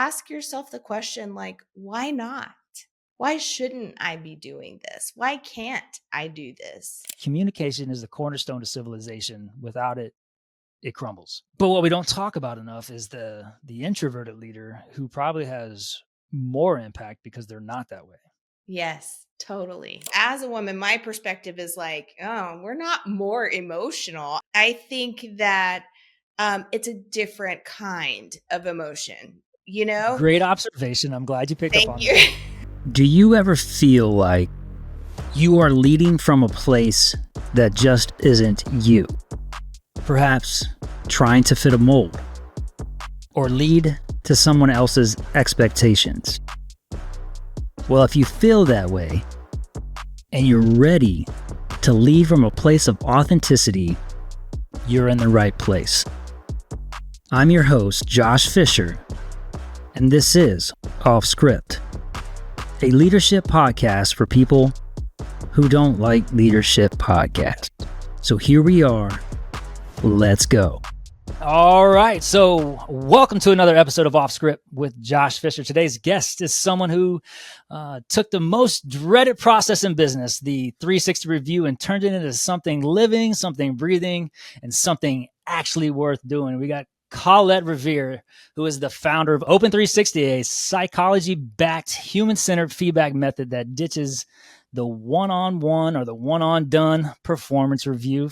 ask yourself the question, like, why not? Why shouldn't I be doing this? Why can't I do this? Communication is the cornerstone of civilization. Without it, it crumbles. But what we don't talk about enough is the introverted leader who probably has more impact because they're not that way. Yes, totally. As a woman, my perspective is like, oh, we're not more emotional. I think that it's a different kind of emotion, you know? Great observation. I'm glad you picked up Thank on you. that. Do you ever feel like you are leading from a place that just isn't you? Perhaps trying to fit a mold or lead to someone else's expectations. Well, if you feel that way and you're ready to lead from a place of authenticity, you're in the right place. I'm your host, Josh Fisher, and this is Off Script, a leadership podcast for people who don't like leadership podcasts. So here we are. Let's go. All right. So welcome to another episode of Off Script with Josh Fisher. Today's guest is someone who took the most dreaded process in business, the 360 review, and turned it into something living, something breathing, and something actually worth doing. We got Colette Revere, who is the founder of Open 360, a psychology-backed, human-centered feedback method that ditches the one-on-one or the one-on-done performance review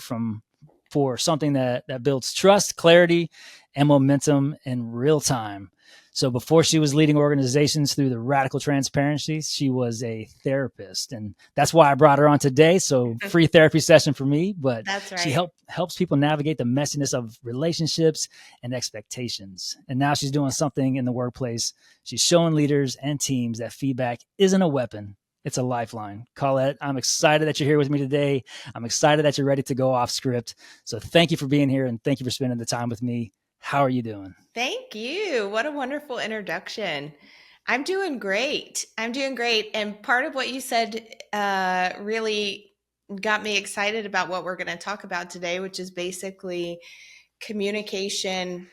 for something that builds trust, clarity, and momentum in real time. So before she was leading organizations through the radical transparency, she was a therapist. And that's why I brought her on today. So free therapy session for me, but That's right. She helps people navigate the messiness of relationships and expectations. And now she's doing something in the workplace. She's showing leaders and teams that feedback isn't a weapon. It's a lifeline. Colette, I'm excited that you're here with me today. I'm excited that you're ready to go off script. So thank you for being here and thank you for spending the time with me. How are you doing? Thank you. What a wonderful introduction. I'm doing great. And part of what you said really got me excited about what we're going to talk about today, which is basically communication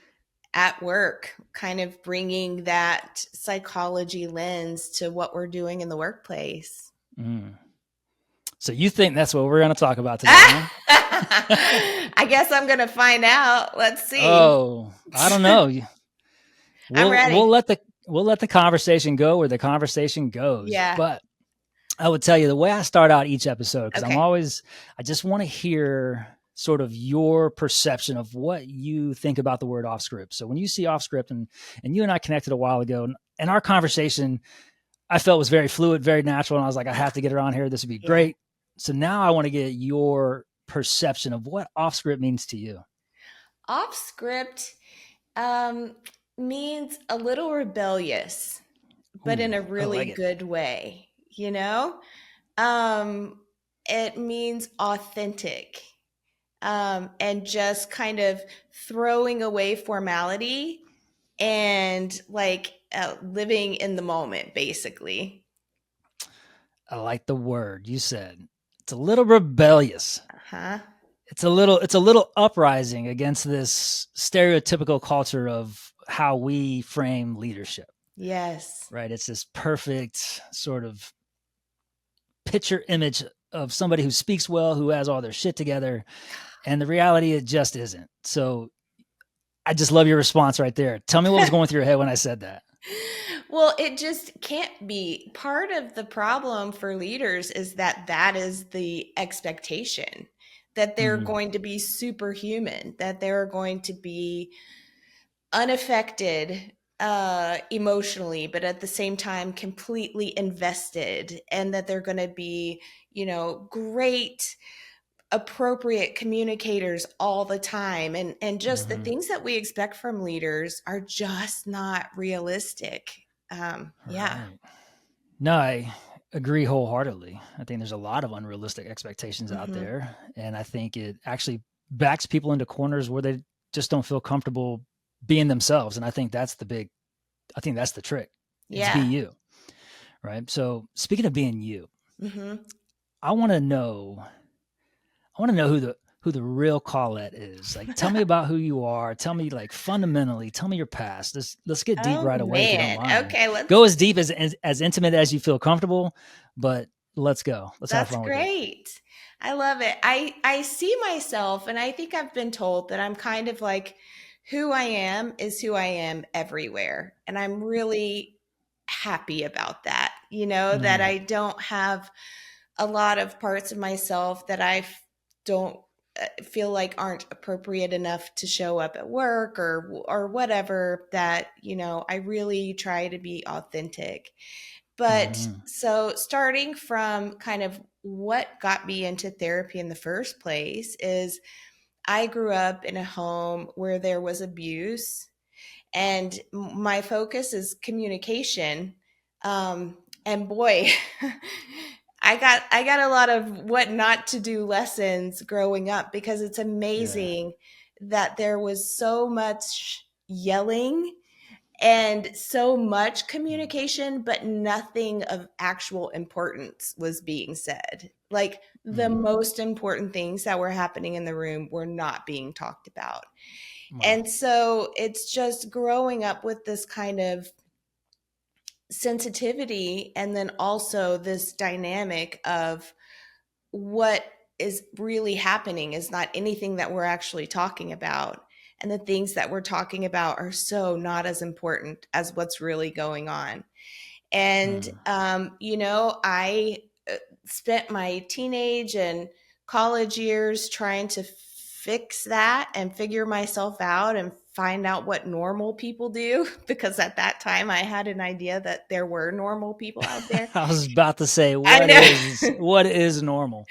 at work, kind of bringing that psychology lens to what we're doing in the workplace. So you think that's what we're going to talk about today, huh? I guess I'm going to find out. Let's see. Oh, I don't know. I'm ready. We'll let the conversation go where the conversation goes. Yeah. But I would tell you the way I start out each episode, because Okay. I just want to hear sort of your perception of what you think about the word off script. So when you see off script, and you and I connected a while ago, and our conversation I felt was very fluid, very natural. And I was like, I have to get her on here. This would be great. So now I want to get your perception of what off script means to you. Off script means a little rebellious, but in a really good way, you know? It means authentic, and just kind of throwing away formality and like living in the moment, basically. I like the word you said. It's a little rebellious. It's a little uprising against this stereotypical culture of how we frame leadership. Yes. Right. It's this perfect sort of picture image of somebody who speaks well, who has all their shit together. And the reality, it just isn't. So I just love your response right there. Tell me what was going through your head when I said that. Well, it just can't be. Part of the problem for leaders is that is the expectation, that they're going to be superhuman, that they're going to be unaffected emotionally, but at the same time completely invested, and that they're going to be, great, appropriate communicators all the time. And just the things that we expect from leaders are just not realistic. Yeah. Right. No, I agree wholeheartedly. I think there's a lot of unrealistic expectations out there. And I think it actually backs people into corners where they just don't feel comfortable being themselves. And I think that's the trick. Is be you. Right. So speaking of being you, I want to know who who the real Colette is. Like, tell me about who you are. Tell me, like, fundamentally, tell me your past. Let's get deep Oh right away if you don't man. mind. Okay, Go as deep as intimate as you feel comfortable, but let's go. Let's have that's fun with it. great. I love it. I see myself, and I think I've been told that I'm kind of like, who I am is who I am everywhere. And I'm really happy about that. That Mm, I don't have a lot of parts of myself that I don't feel like aren't appropriate enough to show up at work or whatever, that I really try to be authentic. But mm, so starting from kind of what got me into therapy in the first place is I grew up in a home where there was abuse, and my focus is communication. And boy, I got a lot of what not to do lessons growing up, because it's yeah. amazing that there was so much yelling and so much Mm, communication, but nothing of actual importance was being said. Like, the mm. most important things that were happening in the room were not being talked about. Wow. And so it's just growing up with this kind of sensitivity, and then also this dynamic of what is really happening is not anything that we're actually talking about. And the things that we're talking about are so not as important as what's really going on. And, Mm. I spent my teenage and college years trying to fix that and figure myself out and find out what normal people do, because at that time I had an idea that there were normal people out there. I was about to say, I know. what is normal?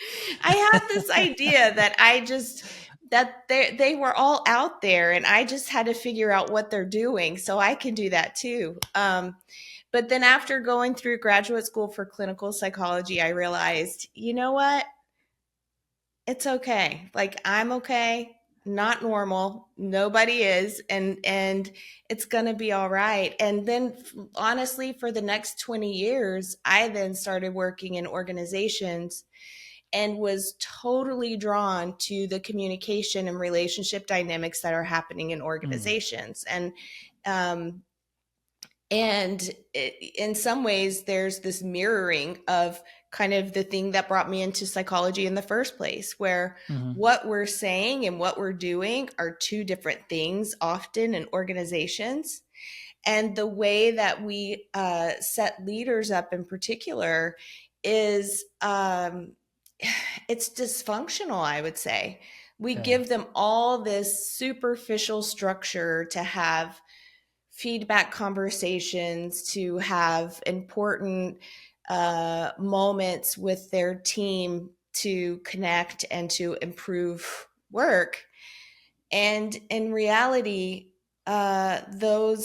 I had this idea that they were all out there, and I just had to figure out what they're doing so I can do that too. But then after going through graduate school for clinical psychology, I realized, you know what? It's okay. Like, I'm okay, not normal. Nobody is, and it's going to be all right. And then honestly, for the next 20 years, I then started working in organizations and was totally drawn to the communication and relationship dynamics that are happening in Mm, organizations. Um, in some ways, there's this mirroring of kind of the thing that brought me into psychology in the first place, where mm, what we're saying and what we're doing are two different things often in organizations. And the way that we set leaders up in particular is it's dysfunctional, I would say. We yeah. give them all this superficial structure to have feedback conversations, to have important moments with their team to connect and to improve work. And in reality, the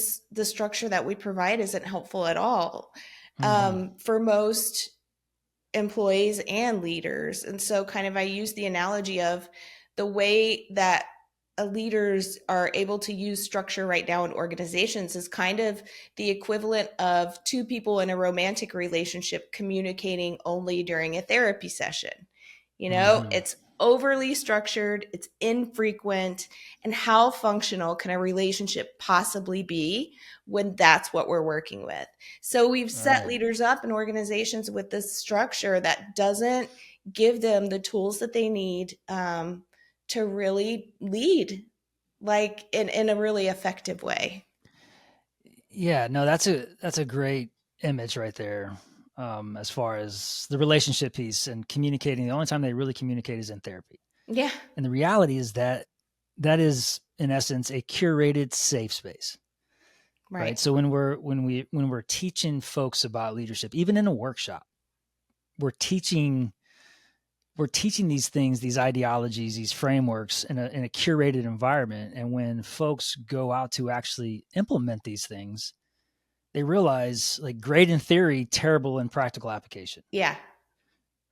structure that we provide isn't helpful at all Hmm. for most employees and leaders. And so, kind of, I use the analogy of the way that leaders are able to use structure right now in organizations is kind of the equivalent of two people in a romantic relationship communicating only during a therapy session. Hmm. It's overly structured, it's infrequent. And how functional can a relationship possibly be when that's what we're working with? So we've set Right. leaders up in organizations with this structure that doesn't give them the tools that they need to really lead, like in a really effective way. Yeah, no, that's a great image right there. As far as the relationship piece and communicating, the only time they really communicate is in therapy. Yeah, And the reality is that that is in essence a curated safe space, right. right? So when we're teaching folks about leadership, even in a workshop, we're teaching we're teaching these things, these ideologies, these frameworks in a curated environment. And when folks go out to actually implement these things, they realize, like, great in theory, terrible in practical application, Yeah.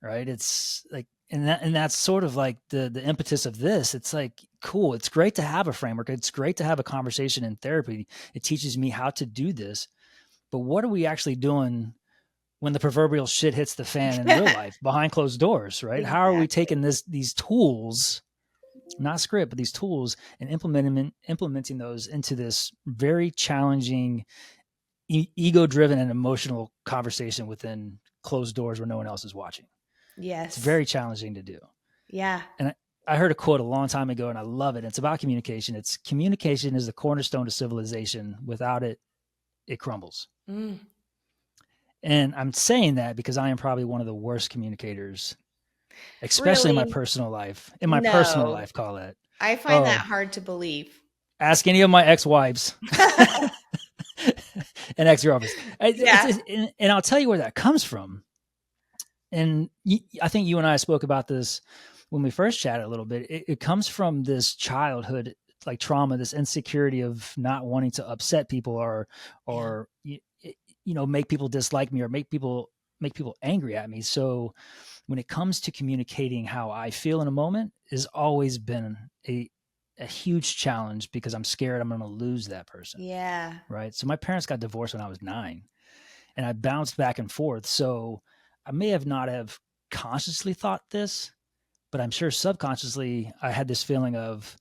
right? It's like, and that's sort of like the impetus of this. It's like, cool. It's great to have a framework. It's great to have a conversation in therapy. It teaches me how to do this. But what are we actually doing when the proverbial shit hits the fan in real life behind closed doors, right? How are we Exactly. taking these tools not script, but these tools, and implementing those into this very challenging, ego-driven, and emotional conversation within closed doors where no one else is watching. It's Yes. very challenging to do. Yeah. And I heard a quote a long time ago, and I love it. It's about communication. It's communication is the cornerstone to civilization. Without it, it crumbles. Mm. And I'm saying that because I am probably one of the worst communicators, especially in my Really? personal life. In my personal No. life, Colette. I find that Oh, hard to believe. ask any of my ex-wives and ex-girlfriends. Yeah. And I'll tell you where that comes from. And I think you and I spoke about this when we first chatted a little bit. It comes from this childhood like trauma, this insecurity of not wanting to upset people Yeah. or make people dislike me or make people angry at me. So when it comes to communicating how I feel in a moment, has always been a huge challenge because I'm scared I'm going to lose that person. Yeah. Right. So my parents got divorced when I was 9, and I bounced back and forth. So I may have not have consciously thought this, but I'm sure subconsciously I had this feeling of,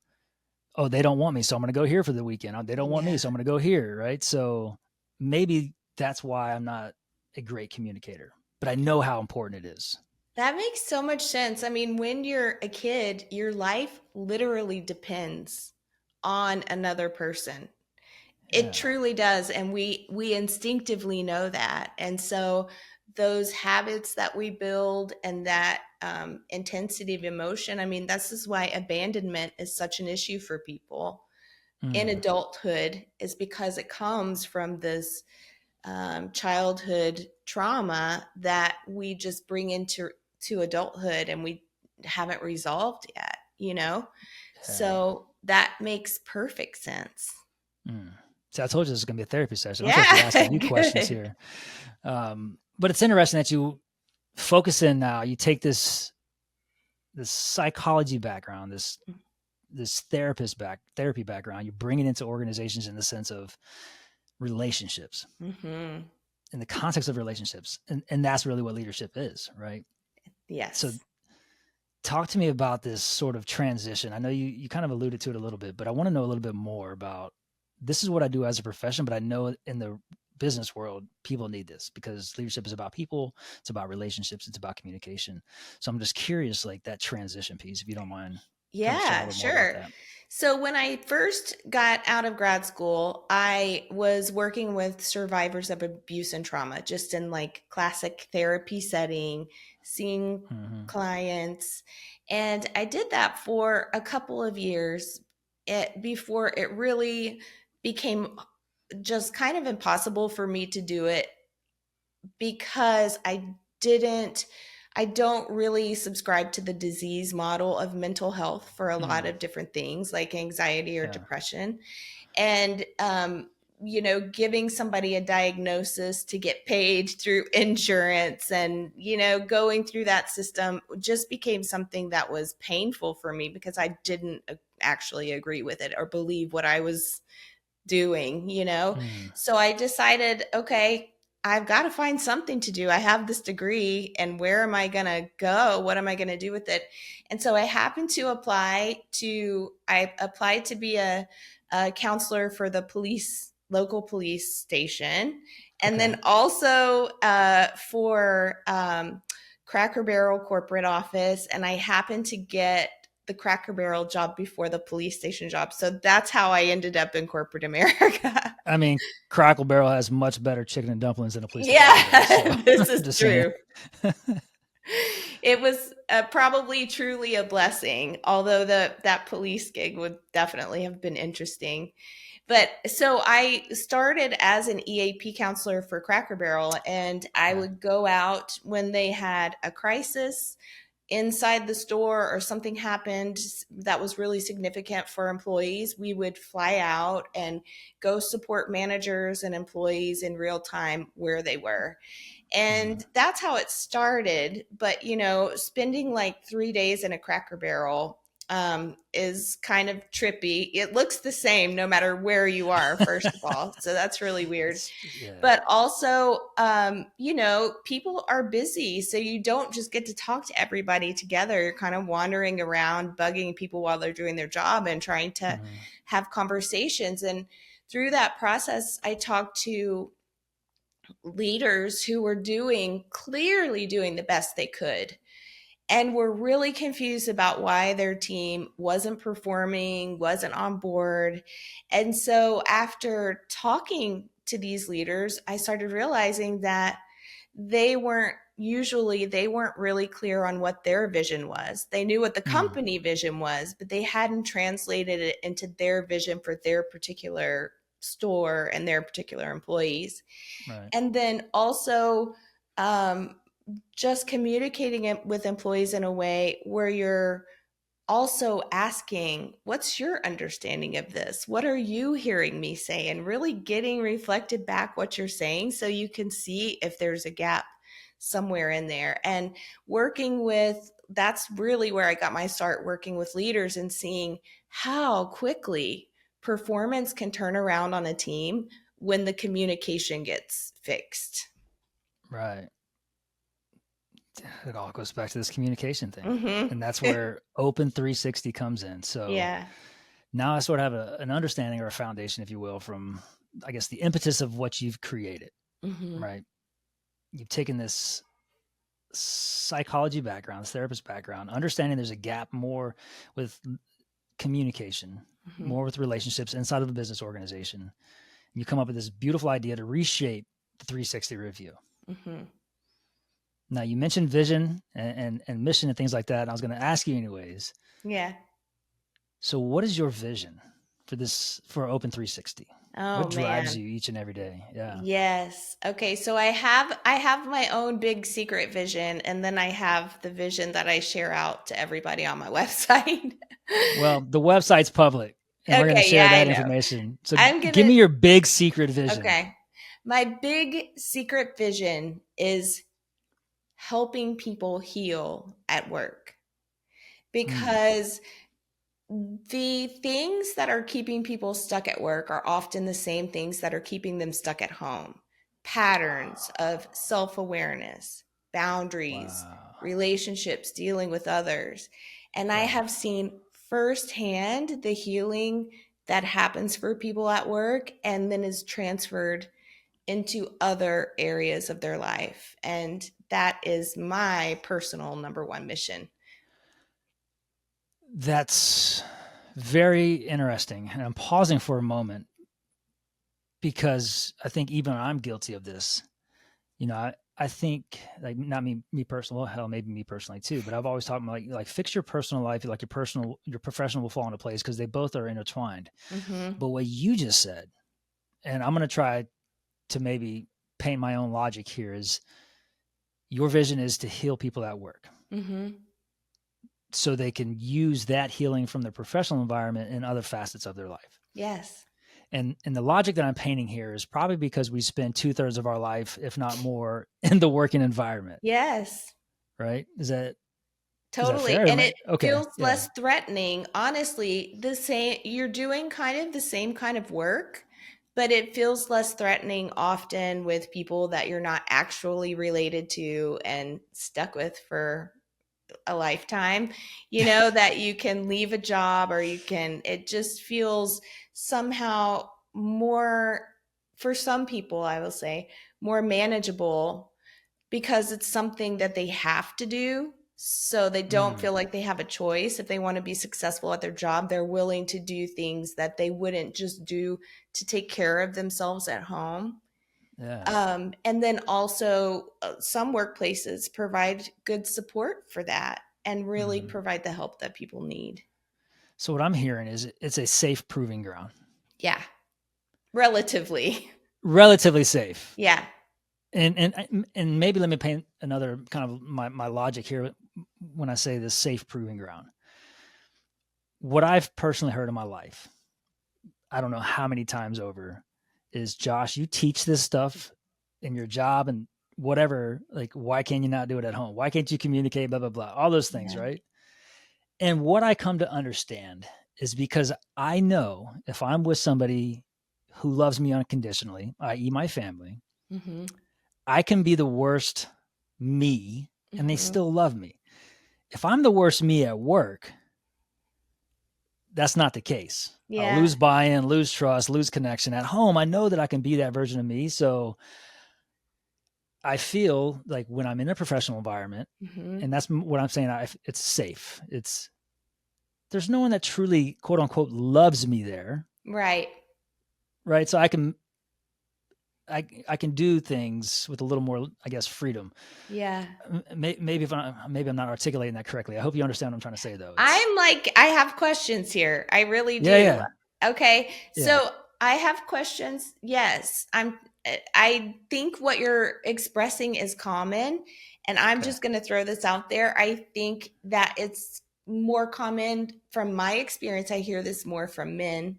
oh, they don't want me, so I'm going to go here for the weekend. Oh, they don't want me, Yeah. so I'm going to go here. Right. So maybe that's why I'm not a great communicator, but I know how important it is. That makes so much sense. I mean, when you're a kid, your life literally depends on another person. It Yeah. truly does, and we instinctively know that. And so those habits that we build and that intensity of emotion, I mean, this is why abandonment is such an issue for people in Mm. adulthood, is because it comes from this childhood trauma that we just bring into adulthood, and we haven't resolved yet, you know? Yeah. So that makes perfect sense. Mm. So I told you this is going to be a therapy session. I'm supposed to be Yeah, asking you questions good. here. But it's interesting that you focus in now. You take this psychology background, this therapy background. You bring it into organizations in the sense of relationships, Hmm. in the context of relationships, and that's really what leadership is, right? So Yes. talk to me about this sort of transition. I know you kind of alluded to it a little bit, but I want to know a little bit more about, this is what I do as a profession, but I know in the business world, people need this because leadership is about people. It's about relationships. It's about communication. So I'm just curious, like that transition piece, if you don't mind kind of sharing a Yeah, little more about sure. that. So when I first got out of grad school, I was working with survivors of abuse and trauma, just in like classic therapy setting, seeing Mm-hmm. clients. And I did that for a couple of years before it really became just kind of impossible for me to do it, because didn't I don't really subscribe to the disease model of mental health for a lot Mm. of different things like anxiety or Yeah. depression. And giving somebody a diagnosis to get paid through insurance, and going through that system just became something that was painful for me, because I didn't actually agree with it or believe what I was doing. Mm. So I decided, okay, I've got to find something to do. I have this degree, and where am I going to go? What am I going to do with it? And so I applied to be a counselor for the local police station. And Okay. then also for Cracker Barrel corporate office. And I happened to get the Cracker Barrel job before the police station job. So that's how I ended up in corporate America. I mean, Crackle Barrel has much better chicken and dumplings than a police department does. So Yeah, this I'm is just saying. true. It was probably truly a blessing, although that police gig would definitely have been interesting. But so I started as an EAP counselor for Cracker Barrel, and I Okay. would go out when they had a crisis inside the store or something happened that was really significant for employees. We would fly out and go support managers and employees in real time where they were. Mm. And that's how it started. But, spending like 3 days in a Cracker Barrel is kind of trippy. It looks the same no matter where you are, first of all. So that's really weird. Yeah. But also, people are busy. So you don't just get to talk to everybody together. You're kind of wandering around, bugging people while they're doing their job and trying to Mhm. have conversations. And through that process, I talked to leaders who were clearly doing the best they could and were really confused about why their team wasn't performing, wasn't on board. And so after talking to these leaders, I started realizing that they weren't really clear on what their vision was. They knew what the Mm. company vision was, but they hadn't translated it into their vision for their particular store and their particular employees. Right. And then also, um, just communicating it with employees in a way where you're also asking, what's your understanding of this? What are you hearing me say? And really getting reflected back what you're saying so you can see if there's a gap somewhere in there. And that's really where I got my start, working with leaders and seeing how quickly performance can turn around on a team when the communication gets fixed. Right. It all goes back to this communication thing. Mm-hmm. And that's where Open 360 comes in. So Yeah. now I sort of have an understanding or a foundation, if you will, from, I guess, the impetus of what you've created, Mm-hmm. right? You've taken this psychology background, this therapist background, understanding there's a gap more with communication, Mm-hmm. more with relationships inside of a business organization. And you come up with this beautiful idea to reshape the 360 review. Mm-hmm. Now, you mentioned vision and mission and things like that. And I was going to ask you anyways. Yeah. So, what is your vision for Open 360? Oh What drives man. you each and every day? Yeah. Yes. Okay, so I have my own big secret vision, and then I have the vision that I share out to everybody on my website. Well, the website's public, and we're going to Okay, share yeah, I that know. information. So, I'm give gonna me your big secret vision. Okay. My big secret vision is helping people heal at work, Mm, because the things that are keeping people stuck at work are often the same things that are keeping them stuck at home. Patterns of self awareness, boundaries, wow. relationships, dealing with others. And I Right. have seen firsthand the healing that happens for people at work and then is transferred into other areas of their life. And that is my personal number one mission. That's very interesting. And I'm pausing for a moment because I think even I'm guilty of this. I think, like, not me personally, well, hell, maybe me personally too, but I've always talked about, like fix your personal life, like your professional will fall into place because they both are intertwined. Hmm. But what you just said, and I'm going to try to maybe paint my own logic here, is your vision is to heal people at work Hmm. so they can use that healing from their professional environment in other facets of their life. Yes. And the logic that I'm painting here is probably because we spend 2/3 of our life, if not more, in the working environment, Yes. right? Is that Totally. fair? And it Okay, feels yeah. less threatening. Honestly, you're doing kind of the same kind of work, but it feels less threatening often with people that you're not actually related to and stuck with for a lifetime. That you can leave a job, or it just feels somehow more, for some people, I will say, more manageable because it's something that they have to do. So they don't Mm, feel like they have a choice. If they want to be successful at their job, they're willing to do things that they wouldn't just do to take care of themselves at home. yeah. And then also, some workplaces provide good support for that and really Mhm. provide the help that people need. So what I'm hearing is it's a safe proving ground, Yeah, relatively. relatively safe. Yeah. And maybe let me paint another kind of my logic here when I say this safe proving ground. What I've personally heard in my life, I don't know how many times over, is Josh, you teach this stuff in your job and whatever, like, why can you not do it at home? Why can't you communicate, blah, blah, blah, all those things, Yeah. right? And what I come to understand is because I know if I'm with somebody who loves me unconditionally, i.e., my family, Mm-hmm. I can be the worst me and they Mm-hmm. still love me. If I'm the worst me at work, that's not the case. I'll Yeah. lose buy in, lose trust, lose connection. At home, I know that I can be that version of me. So I feel like when I'm in a professional environment, Mm-hmm. and that's what I'm saying, it's safe. There's no one that truly, quote unquote, loves me there, Right. right? So I can do things with a little more, I guess, freedom. Yeah. Maybe I'm not articulating that correctly. I hope you understand what I'm trying to say, though. It's I'm like, I have questions here. I really yeah, do. yeah, Okay. yeah. So I have questions. Yes. I think what you're expressing is common. And I'm Okay. just going to throw this out there. I think that it's more common from my experience. I hear this more from men,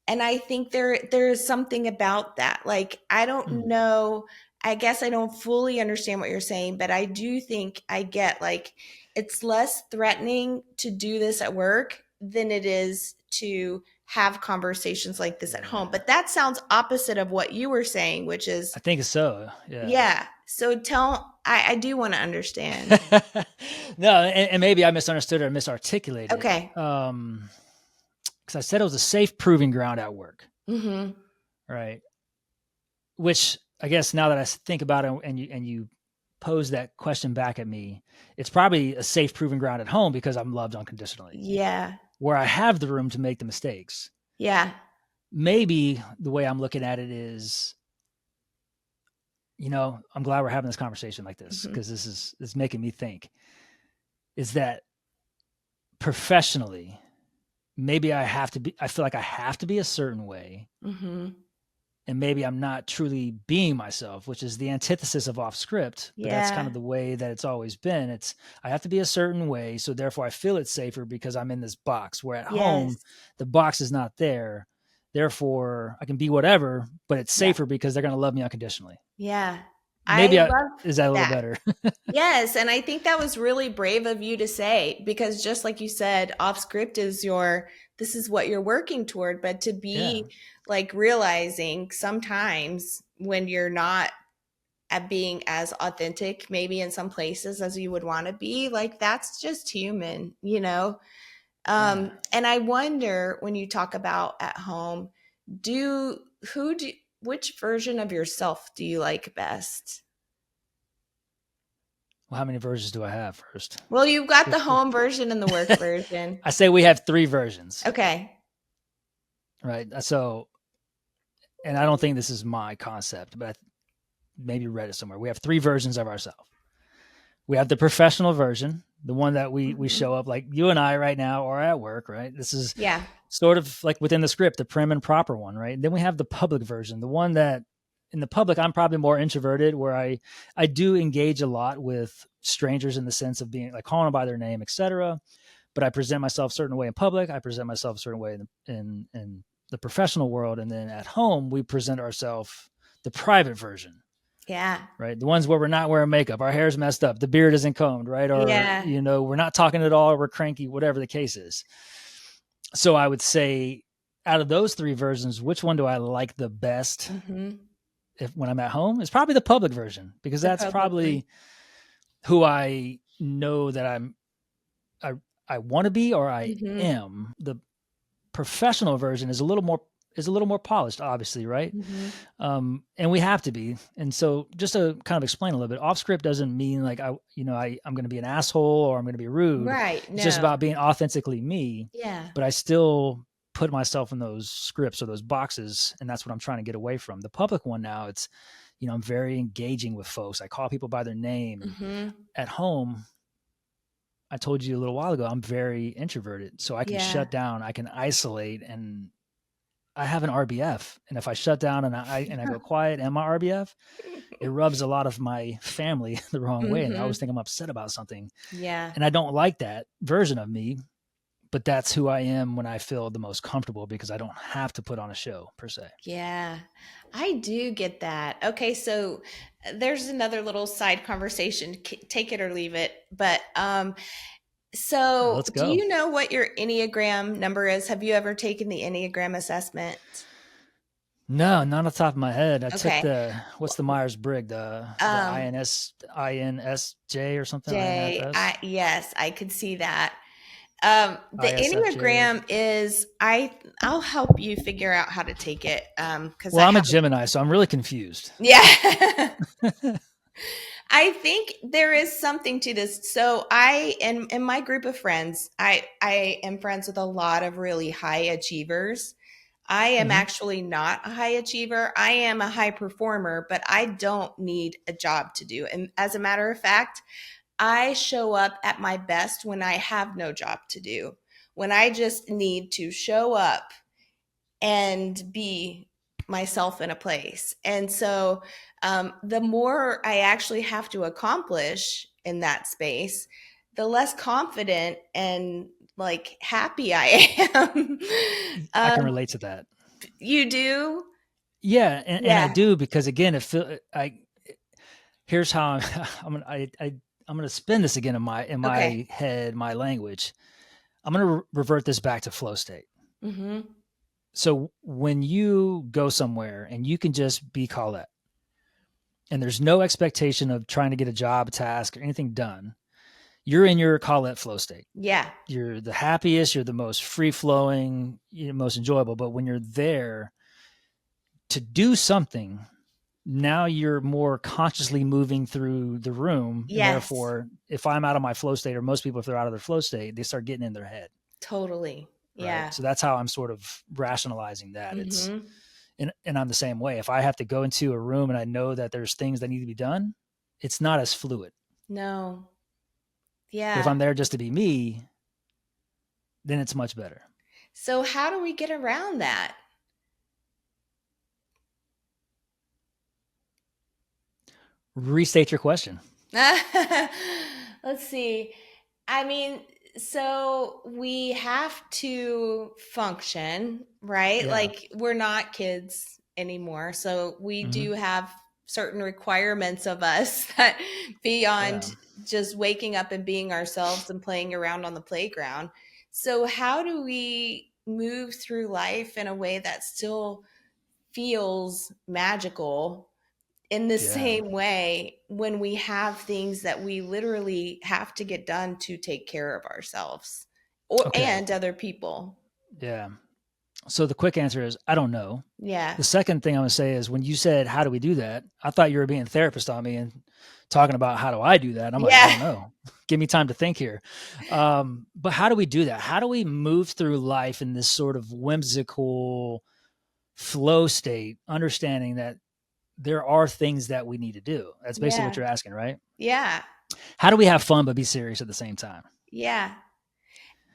and I think there is something about that. Like, I don't Mm, know, I guess I don't fully understand what you're saying, but I do think I get, like, it's less threatening to do this at work than it is to have conversations like this at home. yeah, But that sounds opposite of what you were saying, which is, I think so. Yeah. yeah. So I do want to understand. No, and maybe I misunderstood or misarticulated. Okay. Because I said it was a safe proving ground at work, Mm-hmm. right? Which I guess now that I think about it, and you pose that question back at me, it's probably a safe proving ground at home because I'm loved unconditionally, Yeah. where I have the room to make the mistakes. Yeah. Maybe the way I'm looking at it is, I'm glad we're having this conversation like this Mm-hmm. because this is making me think. Is that professionally, maybe I feel like I have to be a certain way, Mm-hmm. and maybe I'm not truly being myself, which is the antithesis of off script, but that's kind Yeah. of the way that it's always been. I have to be a certain way, so therefore I feel it's safer because I'm in this box. Where at home, Yes. the box is not there. Therefore, I can be whatever, but it's Yeah. safer because they're going to love me unconditionally. Yeah. I Maybe love is that a little that. better? Yes, and I think that was really brave of you to say, because just like you said, off script is this is what you're working toward, but to Yeah, be like realizing sometimes when you're not at being as authentic, maybe in some places as you would want to be, like that's just human, you know? yeah. And I wonder, when you talk about at home, do who do which version of yourself do you like best? Well, how many versions do I have first? Well, you've got the Which home version and the work version. I say we have three versions, Okay. right? So, and I don't think this is my concept, but I maybe read it somewhere. We have three versions of ourselves. We have the professional version, the one that we Mhm. show up like you and I right now or at work, right? This is Yeah. sort of like within the script, the prim and proper one, right? And then we have the public version, the one that in the public I'm probably more introverted, where I do engage a lot with strangers in the sense of being like calling them by their name, etc. But I present myself a certain way in public. I present myself a certain way in the professional world, and then at home we present ourselves the private version, Yeah. right? The ones where we're not wearing makeup, our hair's messed up, the beard isn't combed, right? Or, Yeah. we're not talking at all, or we're cranky, whatever the case is. So I would say out of those three versions, which one do I like the best Mhm. when I'm at home? It's probably the public version because The that's public one. probably who I know that I, I want to be or I Mhm. am. The professional version is a little more polished, obviously, right? Mhm. And we have to be. And so, just to kind of explain a little bit, off script doesn't mean like I'm going to be an asshole or I'm going to be rude. Right. It's just No. about being authentically me. Yeah. But I still put myself in those scripts or those boxes, and that's what I'm trying to get away from. The public one now, it's I'm very engaging with folks. I call people by their name, and Mhm. at home, I told you a little while ago, I'm very introverted, so I can Yeah. shut down, I can isolate, and I have an RBF. And if I shut down and I go quiet and my RBF, it rubs a lot of my family the wrong way, and they always Mhm. think I'm upset about something. Yeah. And I don't like that version of me, but that's who I am when I feel the most comfortable because I don't have to put on a show per se. Yeah. I do get that. Okay, so there's another little side conversation. Take it or leave it. But So, Let's do go. you know what your Enneagram number is? Have you ever taken the Enneagram assessment? No, not off the top of my head. I took Okay. the what's the Myers Briggs, the Um, INSJ or something, Jay, INFS, yes, I could see that. The ISFJ. Enneagram is I'll help you figure out how to take it because Well, I I'm a have Gemini, so I'm really confused. yeah. I think there is something to this. So I in my group of friends, I am friends with a lot of really high achievers. I am Hmm. actually not a high achiever. I am a high performer, but I don't need a job to do. And as a matter of fact, I show up at my best when I have no job to do. When I just need to show up and be myself in a place. And so the more I actually have to accomplish in that space, the less confident and like happy I am. I can um, relate to that. you do? Yeah, and I Yeah. do because again, I here's how I'm gonna I'm gonna spin this again in Okay. my head, my language. I'm gonna revert this back to flow state. Mm-hmm. So when you go somewhere and you can just be Colette, and there's no expectation of trying to get a job, a task, or anything done, you're in your Colette flow state. Yeah. You're the happiest, you're the most free flowing, you're most enjoyable. But when you're there to do something, now you're more consciously moving through the room. And Yes. therefore, if I'm out of my flow state, or most people, if they're out of their flow state, they start getting in their head. Totally. Right. Yeah. So that's how I'm sort of rationalizing that. It's, Mm-hmm. and I'm the same way. If I have to go into a room and I know that there's things that need to be done, it's not as fluid. No. But if Yeah. I'm there just to be me, then it's much better. So how do we get around that? Restate your question. Let's see. I mean, so we have to function, right? Yeah. Like we're not kids anymore. So we Hmm. do have certain requirements of us that Yeah. beyond just waking up and being ourselves and playing around on the playground. So how do we move through life in a way that still feels magical in the Yeah. same way when we have things that we literally have to get done to take care of ourselves or Okay. and other people. Yeah. So the quick answer is I don't know. Yeah. The second thing I'm going to say is when you said, how do we do that? I thought you were being therapist on me and talking about how do I do that? I'm like, I Yeah. don't know. Give me time to think here. But how do we do that? How do we move through life in this sort of whimsical flow state, understanding that there are things that we need to do? That's basically what Yeah. you're asking, right? Yeah. How do we have fun but be serious at the same time? Yeah.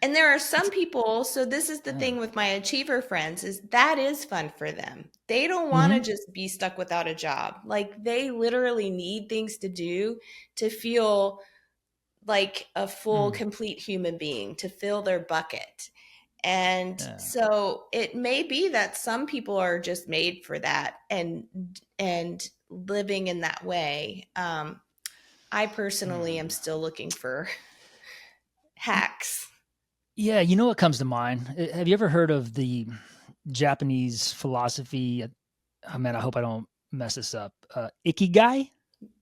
And there are some It's, people, so this is the yeah. thing with my achiever friends is that is fun for them. They don't want to Hmm. just be stuck without a job. Like they literally need things to do to feel like a full Mm. complete human being, to fill their bucket. And Yeah. so it may be that some people are just made for that and living in that way. I personally am Mm. still looking for hacks. Yeah, you know what comes to mind? Have you ever heard of the Japanese philosophy? Oh man, I hope I don't mess this up. Ikigai?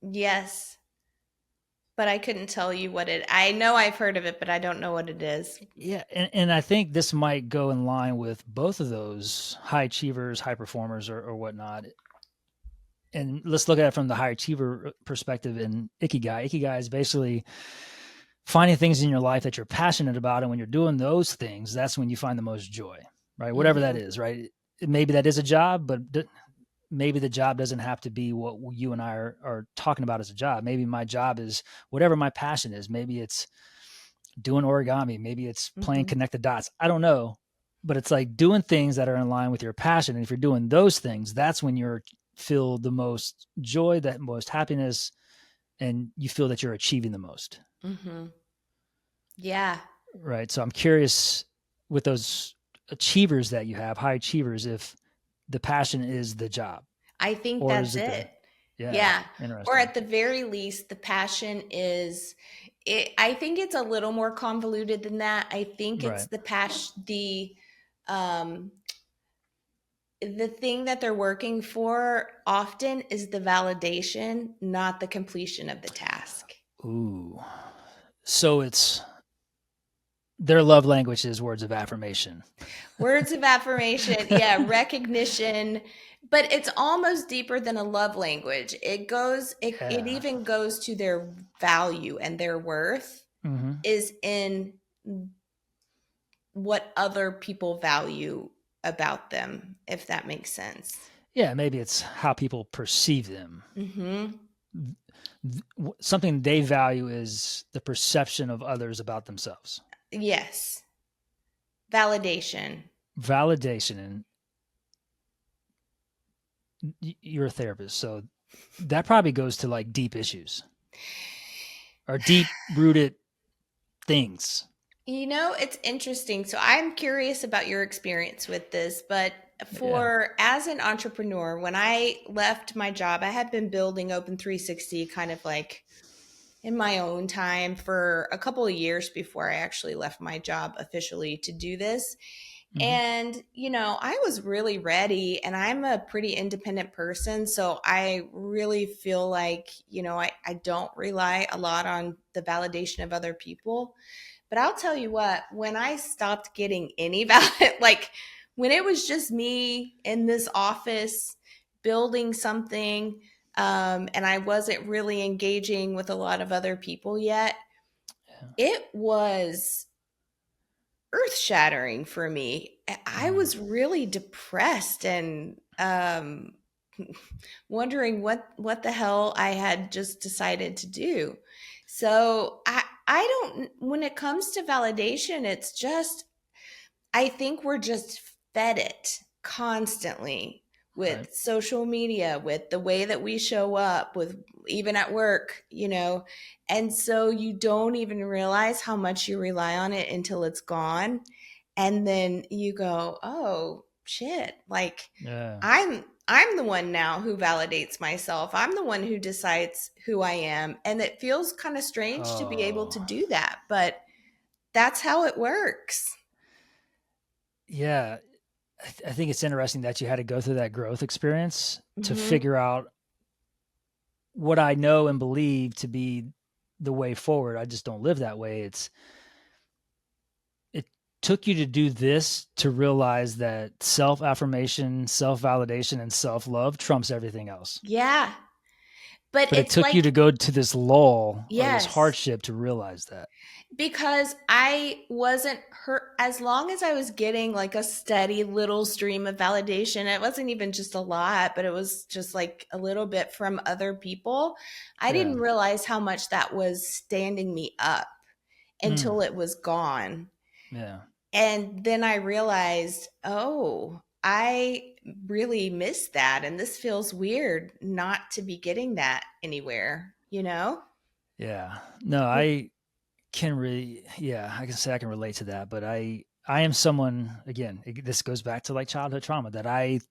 Yes, but I couldn't tell you what it. I know I've heard of it, but I don't know what it is. Yeah, and I think this might go in line with both of those high achievers, high performers, or whatnot. And let's look at it from the high achiever perspective in Ikigai. Ikigai is basically finding things in your life that you're passionate about. And when you're doing those things, that's when you find the most joy, right? Whatever that Hmm. is, right? Maybe that is a job, but maybe the job doesn't have to be what you and I are talking about as a job. Maybe my job is whatever my passion is. Maybe it's doing origami. Maybe it's playing Hmm. connect the dots. I don't know. But it's like doing things that are in line with your passion. And if you're doing those things, that's when you're feel the most joy, that most happiness, and you feel that you're achieving the most. Hmm. Yeah, Right. So I'm curious with those achievers that you have, high achievers, if the passion is the job I think or that's is it the, it. yeah, Yeah. Or interesting. at the very least, the passion is I think it's a little more convoluted than that. I think it's Right. um, the thing that they're working for often is the validation, not the completion of the task. Ooh. So it's their love language is words of affirmation. Words of affirmation, yeah, recognition, but it's almost deeper than a love language. It Yeah. even goes to their value and their worth Hmm. is in what other people value about them, if that makes sense. Yeah, maybe it's how people perceive them. Mhm. Something they value is the perception of others about themselves. Yes. Validation. Validation, and you're a therapist, so that probably goes to like deep issues or deep rooted things. It's interesting. So I'm curious about your experience with this, but Yeah. for as an entrepreneur, when I left my job, I had been building Open 360 kind of like in my own time for a couple of years before I actually left my job officially to do this. Hmm. And, I was really ready and I'm a pretty independent person. So I really feel like, I don't rely a lot on the validation of other people. But I'll tell you what, when I stopped getting any like when it was just me in this office building something, and I wasn't really engaging with a lot of other people yet, Yeah. it was earth shattering for me. I Mm. was really depressed and wondering what the hell I had just decided to do. So I don't when it comes to validation, it's just I think we're just fed it constantly Right. with social media, with the way that we show up, with even at work. And so you don't even realize how much you rely on it until it's gone. And then you go, oh shit, like Yeah. I'm the one now who validates myself. I'm the one who decides who I am. And it feels kind of strange to be able Oh, to do that, but that's how it works. yeah. I think it's interesting that you had to go through that growth experience to Mhm. figure out what I know and believe to be the way forward. I just don't live that way. It took you to do this to realize that self affirmation, self validation, and self love trumps everything else. Yeah. But But it it's took you like, to go to this lull or this yes, hardship to realize that. because I wasn't hurt as long as I was getting like a steady little stream of validation. It wasn't even just a lot, but it was just like a little bit from other people. I Yeah. didn't realize how much that was standing me up Mm. until it was gone. Yeah. And then I realized, oh, I really missed that. And this feels weird not to be getting that anywhere? Yeah. No, I can really, yeah, I can say I can relate to that. But I am someone, again, this goes back to like childhood trauma, that I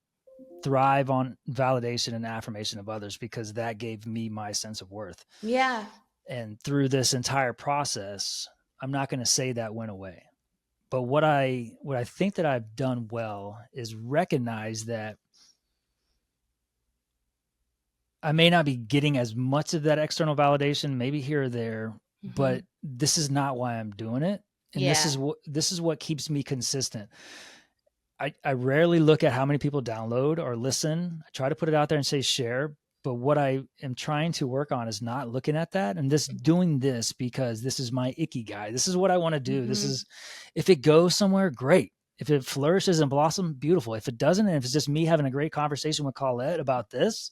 thrive on validation and affirmation of others because that gave me my sense of worth. Yeah. And through this entire process, I'm not going to say that went away. But what I think that I've done well is recognize that I may not be getting as much of that external validation, maybe here or there, but Mhm. this is not why I'm doing it. And Yeah. this is what keeps me consistent. I rarely look at how many people download or listen. I try to put it out there and say share. But what I am trying to work on is not looking at that and just doing this because this is my icky guy. This is what I want to do. This Mhm. is, if it goes somewhere, great. If it flourishes and blossoms, beautiful. If it doesn't, and if it's just me having a great conversation with Colette about this,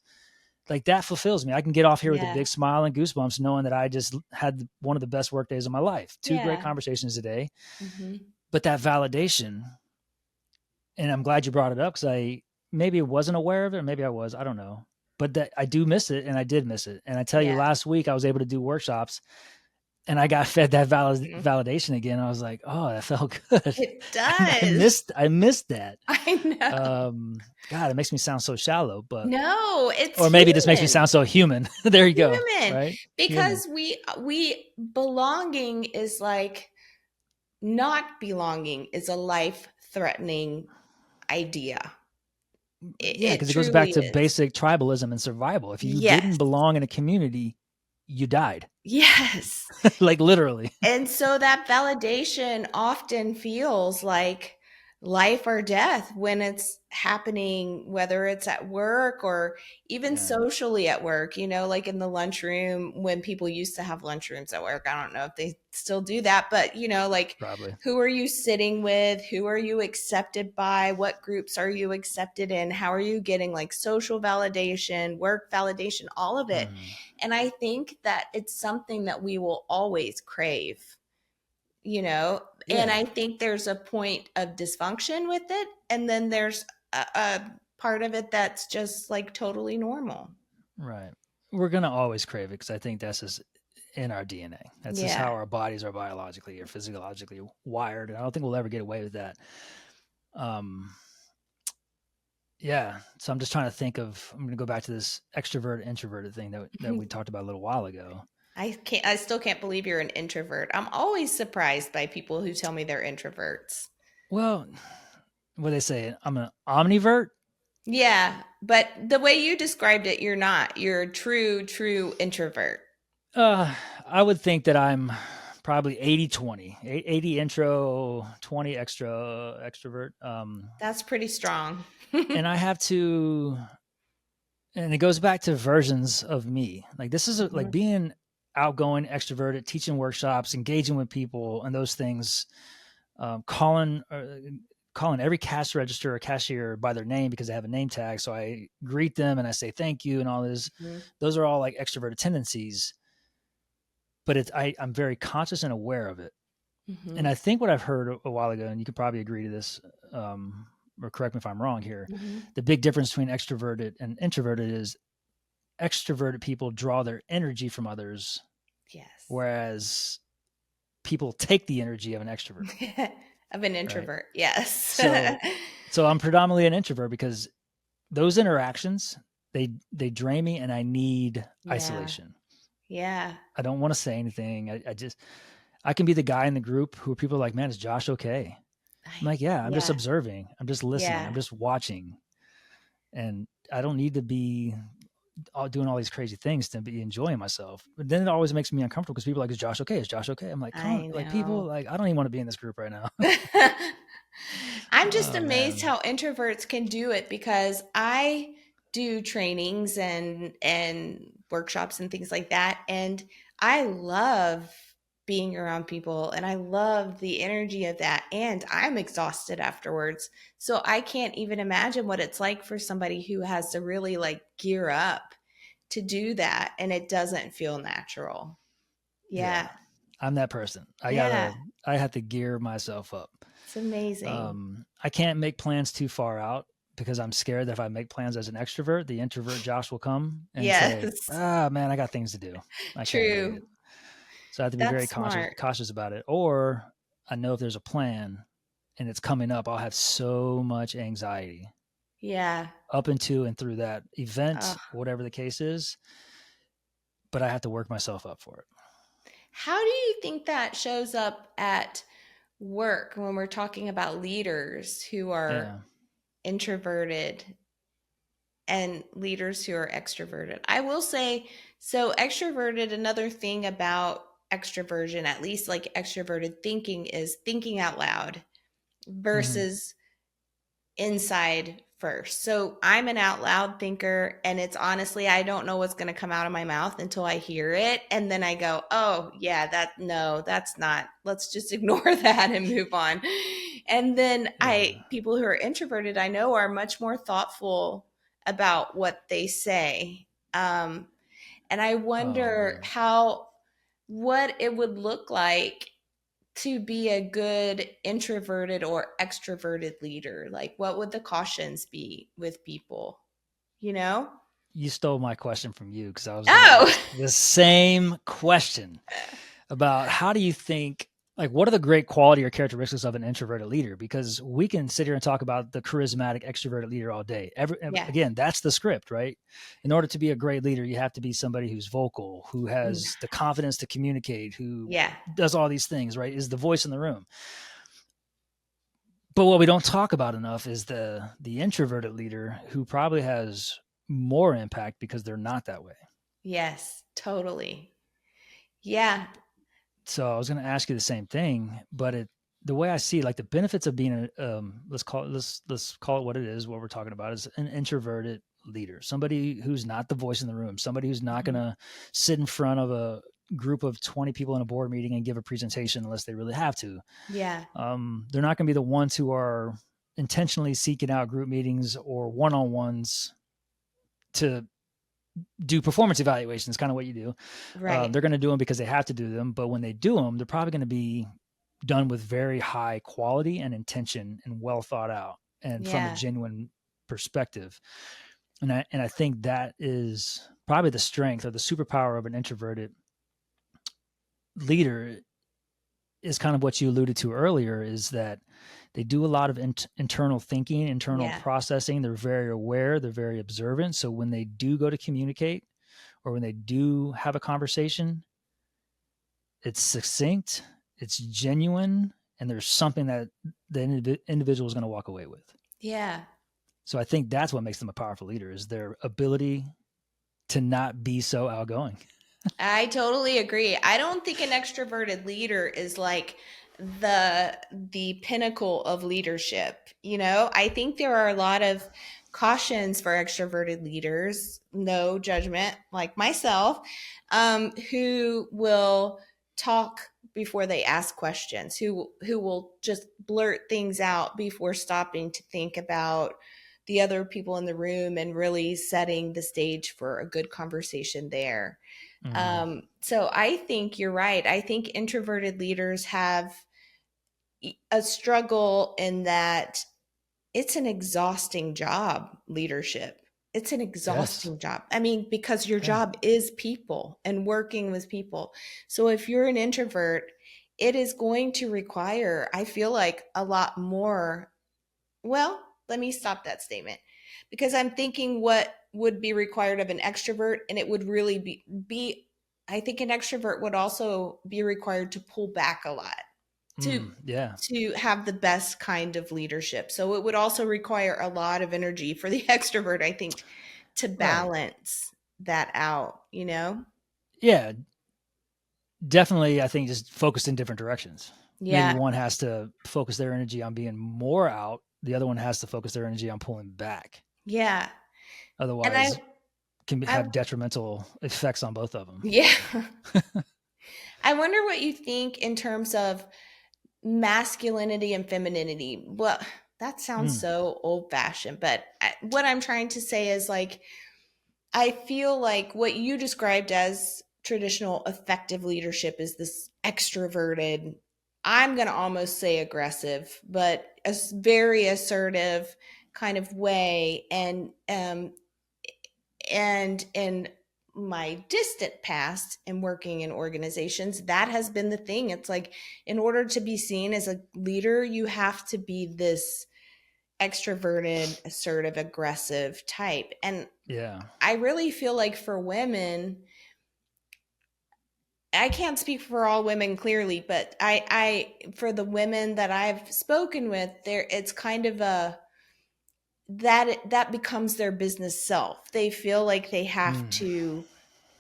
like that fulfills me. I can get off here with a Yeah. big smile and goosebumps knowing that I just had one of the best work days of my life. Two great Yeah. conversations a day. Mhm. But that validation, and I'm glad you brought it up because I maybe wasn't aware of it, or maybe I was, I don't know. But that I do miss it, and I did miss it. And I tell you, Yeah. last week I was able to do workshops and I got fed that Mhm. validation again. I was like, oh, that felt good. It And does. I missed that. I know. God, it makes me sound so shallow, but No, it's or maybe this makes me human. sound so human. There you go. Human. Right? Human. Because we belonging is like not belonging is a life-threatening idea. Yeah, It because it goes back truly to is. basic tribalism and survival. If you Yes. didn't belong in a community, you died. Yes. Like literally. And so that validation often feels like life or death when it's happening, whether it's at work or even Yeah, socially at work, like in the lunchroom when people used to have lunchrooms at work. I don't know if they still do that, but like probably. who are you sitting with? Who are you accepted by? What groups are you accepted in? How are you getting like social validation, work validation, all of it? Mhm. And I think that it's something that we will always crave, and Yeah, I think there's a point of dysfunction with it. And then there's a part of it that's just like totally normal. right. We're gonna always crave it because I think that's just in our DNA. That's just Yeah. how our bodies are biologically or physiologically wired, and I don't think we'll ever get away with that. Um, yeah. So I'm just trying to think of. I'm gonna go back to this extrovert introverted thing that we talked about a little while ago. I still can't believe you're an introvert. I'm always surprised by people who tell me they're introverts. Well, what they say, I'm an omnivert. Yeah, but the way you described it, you're not. You're a true introvert. Uh, I would think that I'm probably 80-20, 80 intro, 20 extrovert. That's pretty strong. And I have to, and it goes back to versions of me. Like this is like Mhm. being outgoing, extroverted, teaching workshops, engaging with people, and those things. Calling every cash register or cashier by their name because they have a name tag. So I greet them and I say thank you and all this. Mhm. Those are all like extroverted tendencies, but I'm very conscious and aware of it. And Mhm. I think what I've heard a while ago, and you could probably agree to this, or correct me if I'm wrong here. Mhm. The big difference between extroverted and introverted is extroverted people draw their energy from others, Yes. whereas people take the energy of an extrovert, Of an right? introvert. Yes. So, so I'm predominantly an introvert because those interactions they drain me, and I need Yeah. isolation. Yeah. I don't want to say anything. I can be the guy in the group who people are like, man, is Josh okay? I'm like, yeah, I'm just Yeah. observing. I'm just listening. I'm Yeah. just watching. And I don't need to be doing all these crazy things to be enjoying myself. But then it always makes me uncomfortable because people are like, is Josh okay? Is Josh okay? I'm like, come on, I like people, know. like I don't even want to be in this group right now. I'm just Oh amazed man. how introverts can do it because I do trainings and workshops and things like that, and I love being around people and I love the energy of that, and I'm exhausted afterwards. So I can't even imagine what it's like for somebody who has to really like gear up to do that and it doesn't feel natural. Yeah. Yeah. I'm that person. Yeah. I have to gear myself up. It's amazing. I can't make plans too far out because I'm scared that if I make plans as an extrovert, the introvert Josh will come and say, Yes. "Ah, man, I got things to do. I can't make True. it." So I have to be very That's smart. cautious about it. Or I know if there's a plan and it's coming up, I'll have so much anxiety Yeah. up into and through that event, Ugh. whatever the case is. But I have to work myself up for it. How do you think that shows up at work when we're talking about leaders who are Yeah. introverted and leaders who are extroverted? I will say, so extroverted, another thing about extroversion, at least like extroverted thinking, is thinking out loud Hmm. versus inside first. So I'm an out loud thinker, and it's honestly, I don't know what's going to come out of my mouth until I hear it. And then I go, oh, yeah, no, that's not, let's just ignore that and move on. And then Yeah. people who are introverted, I know are much more thoughtful about what they say. And I Oh wonder man. what it would look like to be a good introverted or extroverted leader? Like, what would the cautions be with people? You know? You stole my question from you because I was going to Oh, ask the same question. about how do you think, like, what are the great quality or characteristics of an introverted leader? Because we can sit here and talk about the charismatic extroverted leader all day. Yeah. Again, that's the script, right? In order to be a great leader, you have to be somebody who's vocal, who Mm. has the confidence to communicate, who Yeah. does all these things, right? Is the voice in the room. But what we don't talk about enough is the introverted leader who probably has more impact because they're not that way. Yes, totally. Yeah. So I was going to ask you the same thing, but the way I see it, like the benefits of being a let's call it what it is. What we're talking about is an introverted leader, somebody who's not the voice in the room, somebody who's not going Mhm. to sit in front of a group of 20 people in a board meeting and give a presentation unless they really have to. Yeah. They're not going to be the ones who are intentionally seeking out group meetings or one-on-ones to do performance evaluations, kind of what you do. Right. They're going to do them because they have to do them, but when they do them, they're probably going to be done with very high quality and intention and well thought out and from a Yeah. genuine perspective. And I think that is probably the strength or the superpower of an introverted leader is kind of what you alluded to earlier, is that they do a lot of internal thinking, internal Yeah. processing. They're very aware, they're very observant. So when they do go to communicate or when they do have a conversation, it's succinct, it's genuine, and there's something that the individual is going to walk away with. Yeah. So I think that's what makes them a powerful leader, is their ability to not be so outgoing. I totally agree. I don't think an extroverted leader is like the pinnacle of leadership, you know? I think there are a lot of cautions for extroverted leaders, no judgment, like myself, who will talk before they ask questions, who will just blurt things out before stopping to think about the other people in the room and really setting the stage for a good conversation there. Mm, So I think you're right. I think introverted leaders have a struggle in that it's an exhausting job, leadership. It's an yes. exhausting job. I mean, because your Yeah. job is people and working with people. So if you're an introvert, it is going to require, I feel like, a lot more. Well, let me stop that statement because I'm thinking what would be required of an extrovert, and it would really be I think an extrovert would also be required to pull back a lot to Yeah. to have the best kind of leadership. So it would also require a lot of energy for the extrovert, I think, to Right. balance that out, you know? Yeah. Definitely, I think just focused in different directions. Maybe Yeah. one has to focus their energy on being more out. The other one has to focus their energy on pulling back. Yeah. And Otherwise, can I have detrimental effects on both of them. yeah. I wonder what you think in terms of masculinity and femininity. Well, that sounds Mm, so old fashioned, but what I'm trying to say is like, I feel like what you described as traditional effective leadership is this extroverted, I'm going to almost say aggressive, but a very assertive kind of way. And in my distant past in working in organizations, that has been the thing. It's like, in order to be seen as a leader, you have to be this extroverted, assertive, aggressive type. And yeah. I really feel like for women, I can't speak for all women clearly, but I for the women that I've spoken with, there it's kind of a that becomes their business self. They feel like they have Mm, to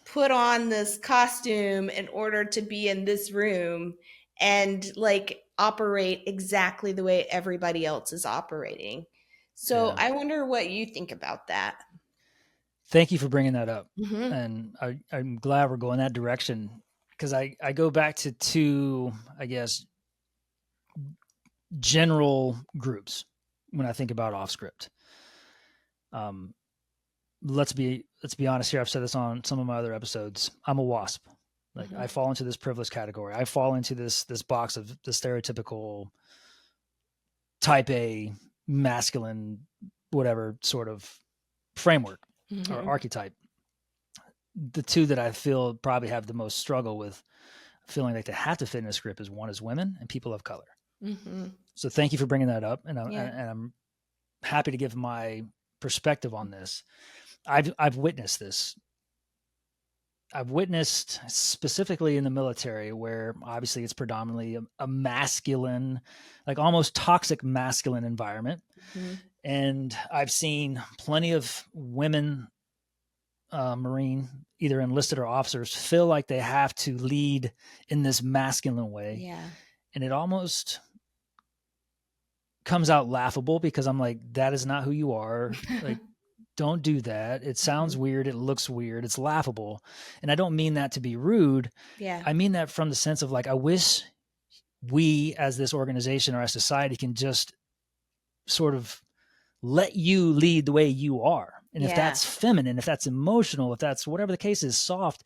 put on this costume in order to be in this room and like operate exactly the way everybody else is operating. So yeah. I wonder what you think about that. Thank you for bringing that up. Hmm. And I'm glad we're going that direction because I go back to two, I guess, general groups when I think about off script. Um, let's be honest here. I've said this on some of my other episodes. I'm a wasp. Like Hmm. I fall into this privileged category. I fall into this box of the stereotypical type A masculine whatever sort of framework or Hmm. archetype. The two that I feel probably have the most struggle with feeling like they have to fit in a script is one is women and people of color. Mm-hmm. So thank you for bringing that up, and Yeah. I'm happy to give my perspective on this. I've witnessed this. I've witnessed specifically in the military where obviously it's predominantly a masculine, like almost toxic masculine environment. Mm-hmm. And I've seen plenty of women, Marine, either enlisted or officers, feel like they have to lead in this masculine way. Yeah. And it almost comes out laughable because I'm like, that is not who you are. Like, don't do that. It sounds Mm-hmm. weird. It looks weird. It's laughable. And I don't mean that to be rude. Yeah. I mean that from the sense of like, I wish we as this organization or as society can just sort of let you lead the way you are. And if Yeah. that's feminine, if that's emotional, if that's whatever the case is, soft,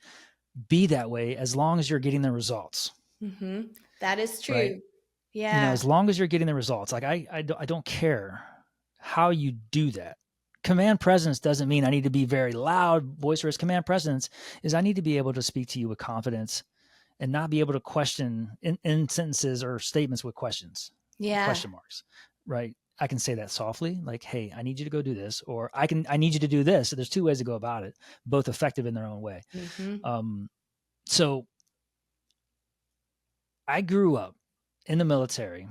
be that way as long as you're getting the results. Mm-hmm. That is Right. true. Yeah. As long as you're getting the results, like I don't care how you do that. Command presence doesn't mean I need to be very loud, boisterous. Command presence is I need to be able to speak to you with confidence and not be able to question in sentences or statements with questions, Yeah. question marks, right? I can say that softly, like, hey, I need you to go do this, or I need you to do this. So there's two ways to go about it, both effective in their own way. Mm-hmm. So I grew up in the military,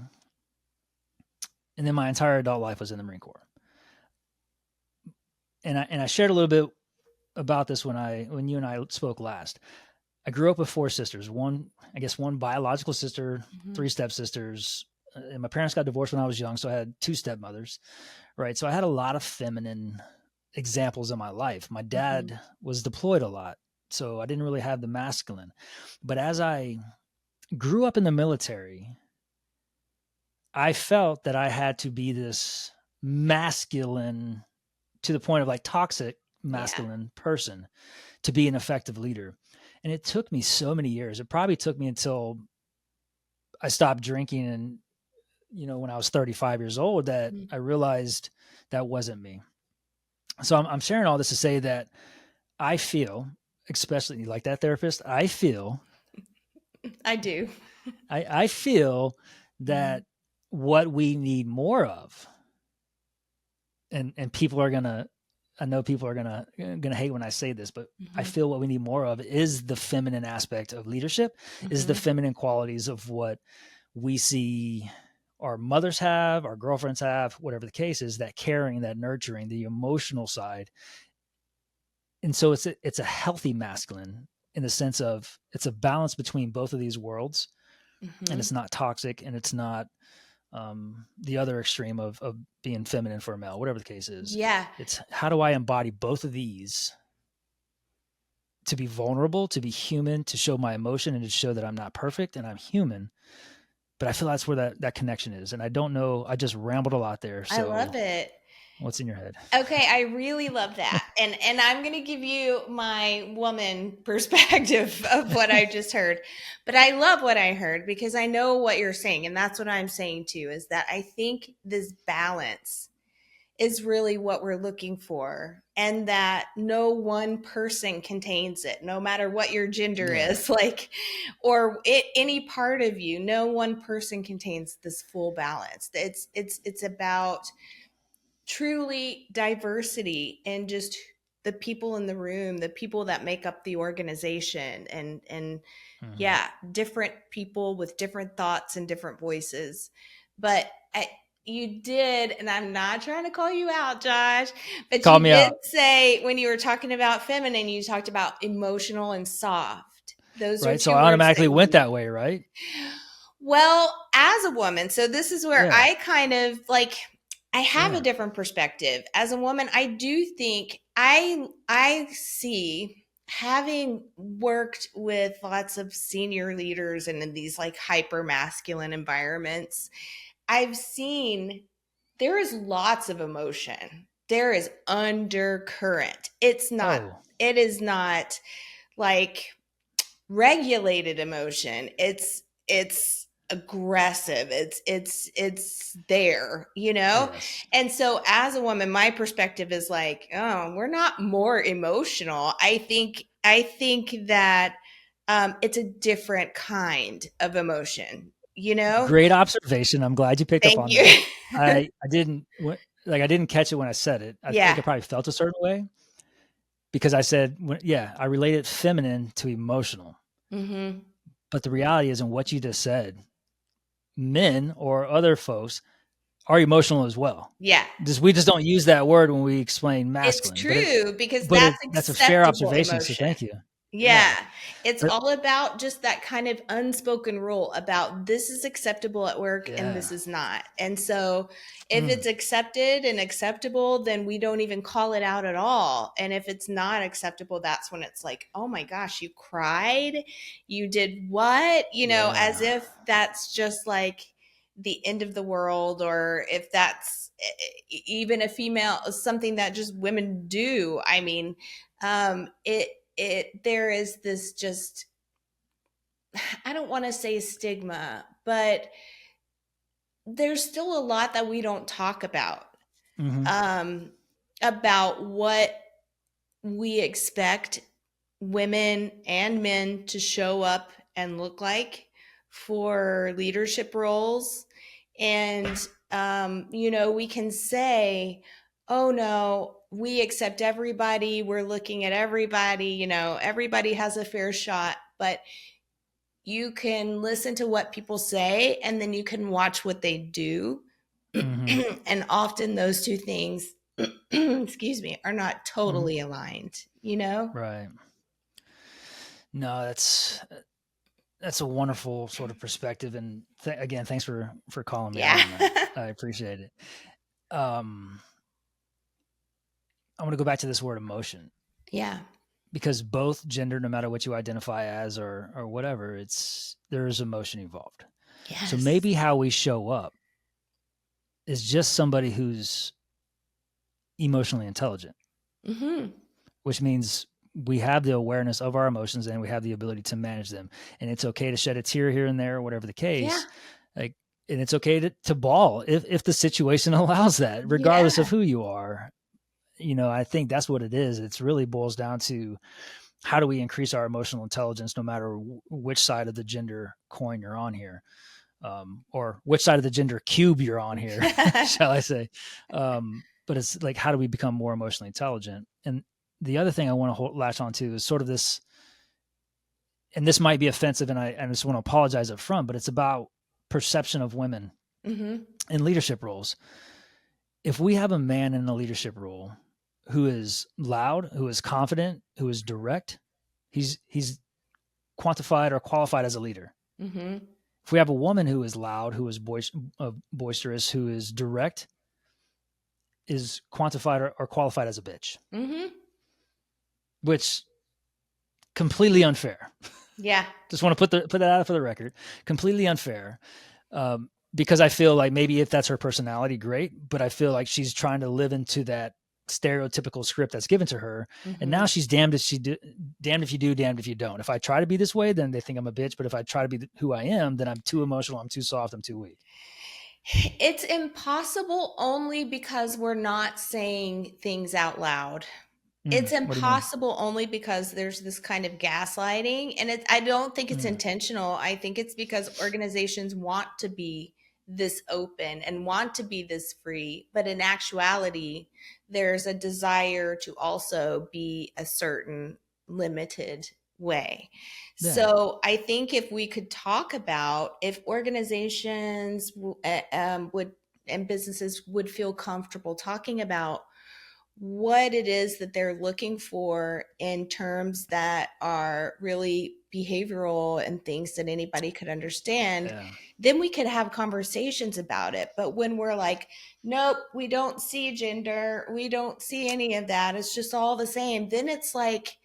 and then my entire adult life was in the Marine Corps. And I shared a little bit about this when you and I spoke last. I grew up with four sisters. One biological sister, Mm-hmm. three stepsisters, and my parents got divorced when I was young, so I had two stepmothers. Right, so I had a lot of feminine examples in my life. My Mm-hmm. dad was deployed a lot, so I didn't really have the masculine. But as I grew up in the military, I felt that I had to be this masculine to the point of like toxic Yeah. masculine person to be an effective leader. And it took me so many years. It probably took me until I stopped drinking and when I was 35 years old that Mm-hmm. I realized that wasn't me. So I'm sharing all this to say that I feel, especially like that therapist, I do. I feel Mm-hmm. that what we need more of, and people are gonna, I know people are gonna hate when I say this, but I Mm-hmm. feel what we need more of is the feminine aspect of leadership, is the Mm-hmm. feminine qualities of what we see our mothers have, our girlfriends have, whatever the case is, that caring, that nurturing, the emotional side. And so it's a healthy masculine in the sense of it's a balance between both of these worlds, and Mm-hmm. it's not toxic, and it's not the other extreme of being feminine for a male, whatever the case is. Yeah. It's how do I embody both of these to be vulnerable, to be human, to show my emotion, and to show that I'm not perfect and I'm human. But I feel that's where that connection is. And I don't know, I just rambled a lot there. I So love it. what's in your head? Okay, I really love that. And I'm going to give you my woman perspective of what I just heard. But I love what I heard because I know what you're saying and that's what I'm saying too is that I think this balance is really what we're looking for and that no one person contains it no matter what your gender Yeah. is like or any part of you no one person contains this full balance it's about truly diversity and just the people in the room, the people that make up the organization and Mm-hmm. yeah, different people with different thoughts and different voices. But you did, and I'm not trying to call you out, Josh, but Call you me did out. say when you were talking about feminine, you talked about emotional and soft. Those are Right. So two I words that automatically you went that way, right? well, as a woman, so this is where Yeah. I kind of like I have a Yeah. different perspective. As a woman, I do think I see having worked with lots of senior leaders and in these like hyper masculine environments, I've seen there is lots of emotion. There is undercurrent. Oh, It is not like regulated emotion. It's aggressive. It's there, you know? yes. And so as a woman, my perspective is like, oh, we're not more emotional. I think that It's a different kind of emotion, you know? Great observation. I'm glad you picked up Thank on you. that. I didn't I didn't catch it when I said it. I think Yeah. I probably felt a certain way because I said, yeah, I related feminine to emotional. Hmm. But the reality is, in what you just said, men or other folks are emotional as well. Yeah. We just don't use that word when we explain It's masculine. true because that's That's a fair acceptable observation. So emotion. thank you. Yeah. Yeah. It's But all about just that kind of unspoken rule about this is acceptable at work and yeah. this is not. And so if Mm, it's accepted and acceptable, then we don't even call it out at all. And if it's not acceptable, that's when it's like, oh my gosh, you cried? You did what? As yeah. if that's just like the end of the world, or if that's even a female, something that just women do. I mean, there is this just, I don't want to say stigma, but there's still a lot that we don't talk Hmm. um about what we expect women and men to show up and look like for leadership roles. And we can say, oh no, we accept everybody, we're looking at everybody, everybody has a fair shot. But you can listen to what people say and then you can watch what they do. Hmm. And often those two things, excuse me, are not Hmm. totally aligned. Right. No, that's a wonderful sort of perspective. And again, thanks for calling me out Yeah. on that. I appreciate it. Um, I want to go back to this word emotion Yeah. because both gender, no matter what you identify as or whatever, there is emotion involved. So Yes. maybe how we show up is just somebody who's emotionally intelligent, Hmm. which means we have the awareness of our emotions and we have the ability to manage them. And it's okay to shed a tear here and there, whatever the Yeah. case. Like, and it's okay to bawl if the situation allows that, regardless of Yeah. who you are. I think that's what it is. It's really boils down to how do we increase our emotional intelligence, no matter which side of the gender coin you're on here, or which side of the gender cube you're on here, shall I say? But it's like, how do we become more emotionally intelligent? And the other thing I want to latch on to is sort of this, and this might be offensive, and I just want to apologize up front, but it's about perception of women Hmm. in leadership roles. If we have a man in a leadership role who is loud, who is confident, who is direct, he's quantified or qualified as a leader. Hmm. If we have a woman who is loud, who is boisterous, who is direct, is quantified or qualified as a bitch, Hmm. which completely unfair. Yeah. Just want to put that out for the record. Completely unfair. Because I feel like maybe if that's her personality, great. But I feel like she's trying to live into that stereotypical script that's given to her, and now Hmm. she's damned if damned if you do, damned if you don't. If I try to be this way, then they think I'm a bitch. But if I try to be who I am, then I'm too emotional, I'm too soft, I'm too weak. It's impossible only because we're not saying things out loud. It's What do you mean? impossible only because there's this kind of gaslighting, and I don't think it's Mm, intentional. I think it's because organizations want to be this open and want to be this free, but in actuality, there's a desire to also be a certain limited way. yeah, So I think if we could talk about if organizations would and businesses would feel comfortable talking about what it is that they're looking for in terms that are really behavioral and things that anybody could understand, yeah, then we could have conversations about it. But when we're like, nope, we don't see gender, we don't see any of that, it's just all the same, then it's like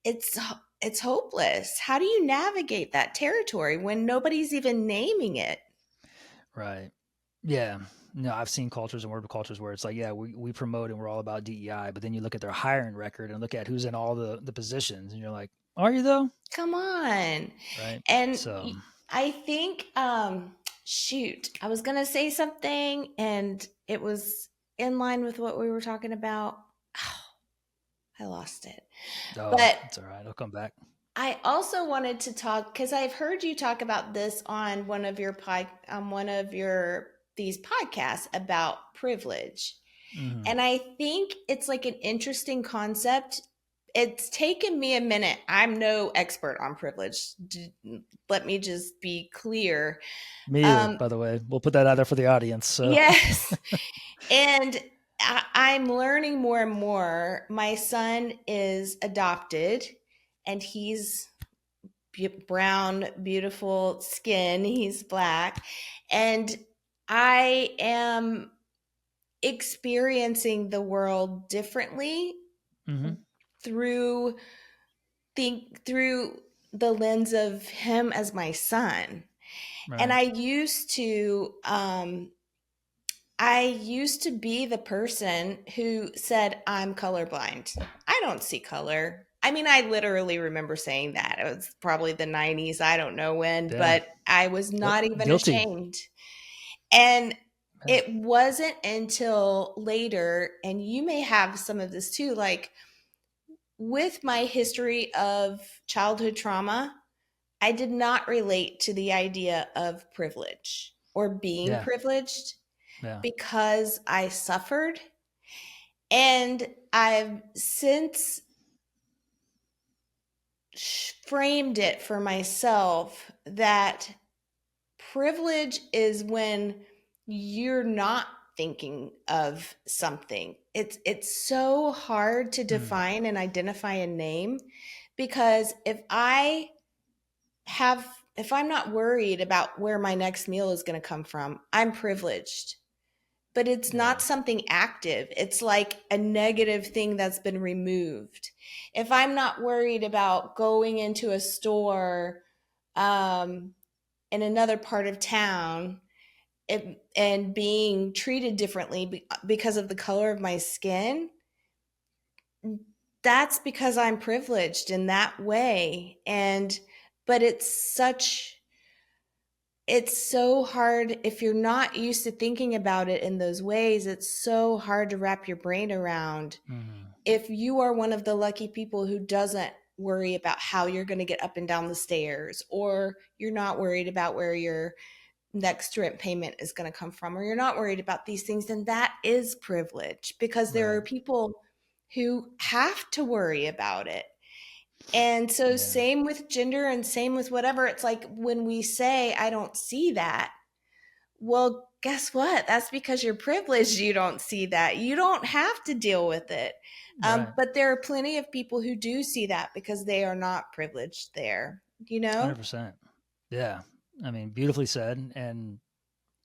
it's it's hopeless. How do you navigate that territory when nobody's even naming it? right. Yeah. No, I've seen cultures and worked with cultures where it's like, yeah, we promote and we're all about DEI, but then you look at their hiring record and look at who's in all the positions, and you're like, are you though? Come on. Right. And So, I think shoot, I was going to say something and it was in line with what we were talking about. Oh, I lost it. oh, But it's all right. I'll come back. I also wanted to talk because I've heard you talk about this on one of your these podcasts about privilege. Hmm. And I think it's like an interesting concept. It's taken me a minute. I'm no expert on privilege. Let me just be clear. Me either, Um, by the way. We'll put that out there for the audience. So, yes. And I'm learning more and more. My son is adopted and he's brown, beautiful skin. He's black. And I am experiencing the world differently hmm, through through the lens of him as my son. And right. I used to be the person who said I'm colorblind. I don't see color. I mean, I literally remember saying that. It was probably the 90s, I don't know when, Yeah. but I was Yep. not even Guilty. ashamed. And Yeah. it wasn't until later, and you may have some of this too, like with my history of childhood trauma, I did not relate to the idea of privilege or being Yeah. privileged Yeah. because I suffered. And I've since framed it for myself that privilege is when you're not thinking of something. It's so hard to Mm. define and identify a name because have if I'm not worried about where my next meal is going to come from, I'm privileged. But it's Yeah. not something active. It's like a negative thing that's been removed. If I'm not worried about going into a store um, in another part of town and being treated differently because of the color of my skin, that's because I'm privileged in that way. But it's so hard if you're not used to thinking about it in those ways. It's so hard to wrap your brain around. Hmm. If you are one of the lucky people who doesn't worry about how you're going to get up and down the stairs, or you're not worried about where your next rent payment is going to come from, or you're not worried about these things, then that is privilege because there Right. are people who have to worry about it. And so, Yeah. same with gender and same with whatever. It's like when we say, I don't see that, well, guess what? That's because you're privileged. You don't see that. You don't have to deal with it. Right. But there are plenty of people who do see that because they are not privileged there, you know? 100%. Yeah. I mean, beautifully said. And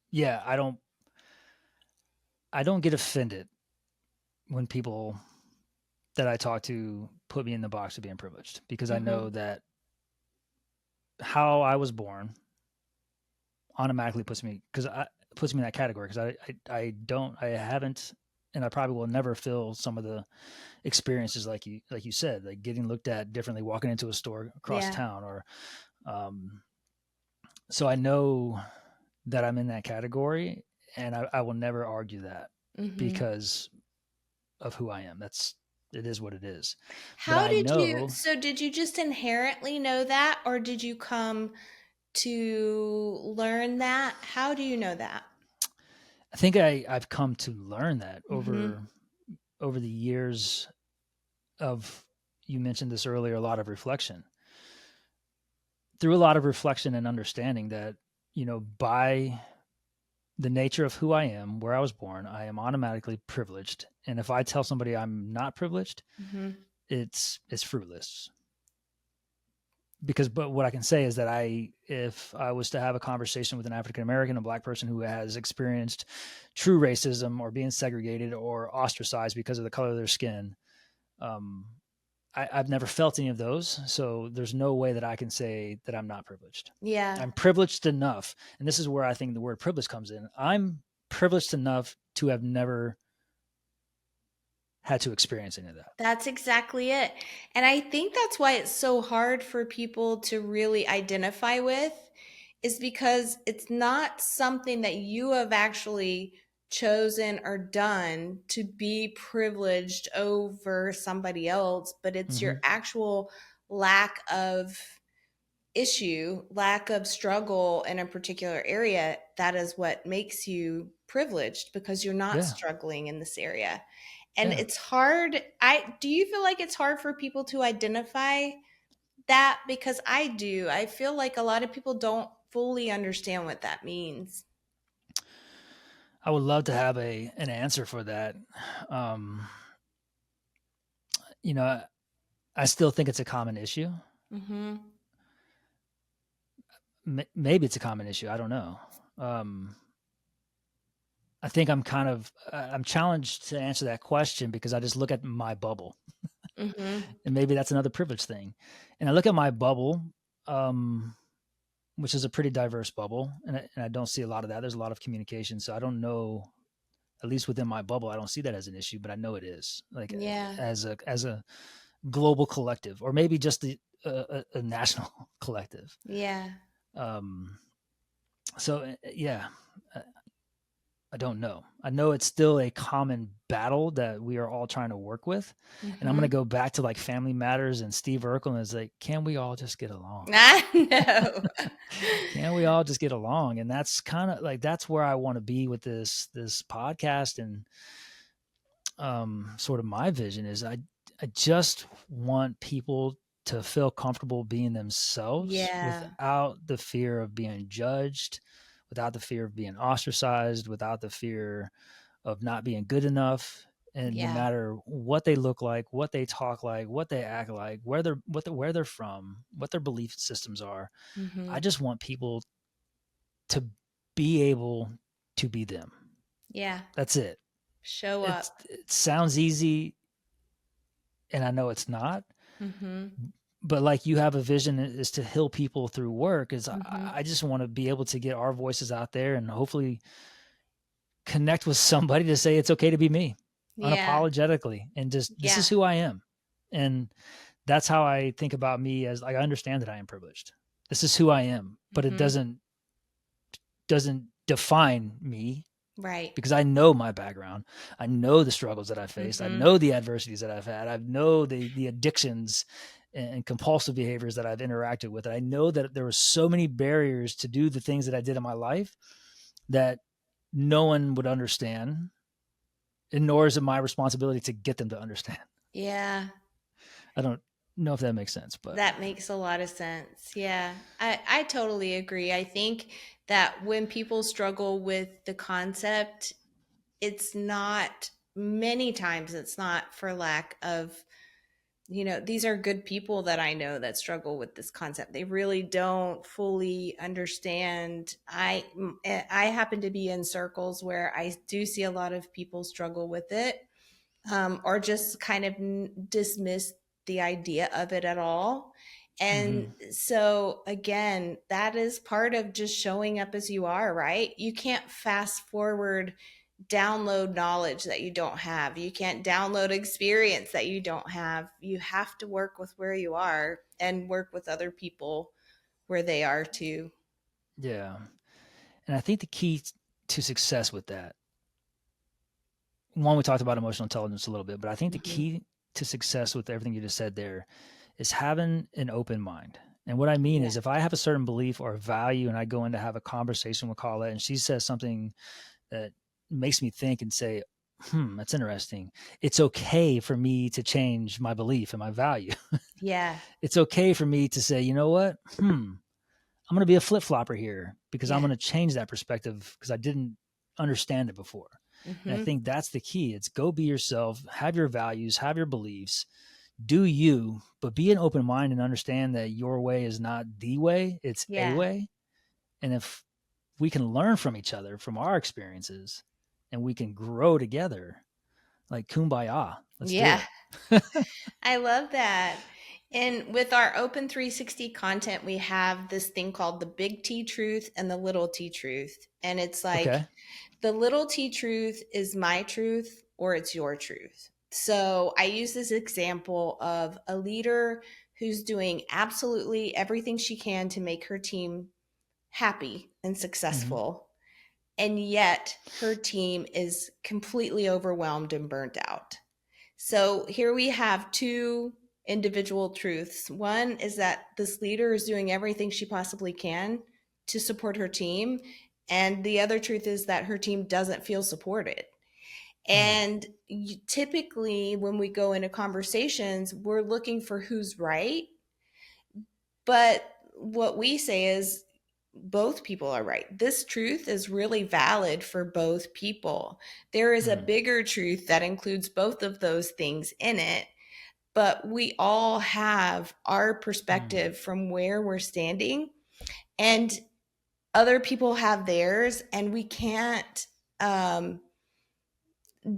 yeah, I don't get offended when people that I talk to put me in the box of being privileged because I Hmm. know that how I was born automatically puts me in that category because I haven't, and I probably will never feel some of the experiences like you said, like getting looked at differently, walking into a store across Yeah. town, or um, so I know that I'm in that category, and I will never argue that Hmm. because of who I am. It is what it is. But How I did you, know, so did you just inherently know that, or did you come to learn that? How do you know that? I think I've come to learn that Hmm. over the years of, you mentioned this earlier, a lot of reflection. Through a lot of reflection and understanding that, by the nature of who I am, where I was born, I am automatically privileged. And if I tell somebody I'm not privileged, Hmm. it's fruitless. Because but what I can say is that if I was to have a conversation with an African American, a black person who has experienced true racism or being segregated or ostracized because of the color of their skin, um, I've never felt any of those. So there's no way that I can say that I'm not privileged. Yeah. I'm privileged enough. And this is where I think the word privilege comes in. I'm privileged enough to have never had to experience any of that. That's exactly it. And I think that's why it's so hard for people to really identify with, is because it's not something that you have actually chosen or done to be privileged over somebody else, but it's Mm-hmm. your actual lack of issue, lack of struggle in a particular area, that is what makes you privileged because you're not Yeah. struggling in this area. And Yeah. it's hard. I do you feel like it's hard for people to identify that? Because I do. I feel like a lot of people don't fully understand what that means. I would love to have an answer for that. Um, you know, I still think it's a common issue. Mhm. Maybe it's a common issue. I don't know. Um, I think I'm challenged to answer that question because I just look at my bubble, Mhm. and maybe that's another privilege thing. And I look at my bubble, um, which is a pretty diverse bubble, and I don't see a lot of that. There's a lot of communication, so I don't know. At least within my bubble, I don't see that as an issue, but I know it is, like, Yeah. as a global collective, or maybe just a national collective. Yeah. Um, so yeah, uh, I don't know. I know it's still a common battle that we are all trying to work with. And I'm going to Mhm. go back to like Family Matters and Steve Urkel, and it's like, can we all just get along? I know. Can we all just get along? And that's kind of like, that's where I want to be with this podcast. And sort of my vision is I just want people to feel comfortable being themselves Yeah. without the fear of being judged, without the fear of being ostracized, without the fear of not being good enough. And no Yeah. matter what they look like, what they talk like, what they act like, where they're from, what their belief systems are, I Mhm. just want people to be able to be them. Yeah. That's it. Show up. It sounds easy, and I know it's not, Mhm. but like you have a vision is to heal people through work. Is Mhm. I just want to be able to get our voices out there and hopefully connect with somebody to say it's okay to be me Yeah. unapologetically, and just this Yeah. is who I am. And that's how I think about me. As like, I understand that I am privileged. This is who I am, but it Mhm. doesn't define me, Right. because I know my background. I know the struggles that I faced. I Mhm. know the adversities that I've had. I know the addictions and compulsive behaviors that I've interacted with. I know that there were so many barriers to do the things that I did in my life that no one would understand, and nor is it my responsibility to get them to understand. Yeah. I don't know if that makes sense, but That makes a lot of sense. Yeah. I totally agree. I think that when people struggle with the concept, it's not many times it's not for lack of, these are good people that I know that struggle with this concept. They really don't fully understand. I happen to be in circles where I do see a lot of people struggle with it, or just kind of dismiss the idea of it at all. And mm-hmm. so, again, that is part of just showing up as you are, right? You can't fast forward, download knowledge that you don't have. You can't download experience that you don't have. You have to work with where you are and work with other people where they are too. Yeah. And I think the key to success with that, one, we talked about emotional intelligence a little bit, but I think the Hmm. key to success with everything you just said there is having an open mind. And what I mean Yeah. is, if I have a certain belief or value and I go in to have a conversation with Colette and she says something that makes me think and say, that's interesting. It's okay for me to change my belief and my value. Yeah. It's okay for me to say, you know what? I'm going to be a flip flopper here because I'm Yeah. going to change that perspective because I didn't understand it before. And I Hmm. think that's the key. It's go be yourself, have your values, have your beliefs, do you, but be an open mind and understand that your way is not the way, it's a Yeah. way. And if we can learn from each other, from our experiences, and we can grow together, like kumbaya, let's do Yeah. it. I love that. And with our Open 360 content, we have this thing called the big T truth and the little T truth. And it's like Okay. the little T truth is my truth or it's your truth. So I use this example of a leader who's doing absolutely everything she can to make her team happy and Mm-hmm. successful. And yet her team is completely overwhelmed and burnt out. So here we have two. individual truths. One is that this leader is doing everything she possibly can to support her team. And the other truth is that her team doesn't feel supported. Mm, And typically, when we go into conversations, we're looking for who's right. But what we say is both people are right. This truth is really valid for both people. There is a mm, bigger truth that includes both of those things in it, but we all have our mm, perspective from where we're standing, and other people have theirs, and we can't um,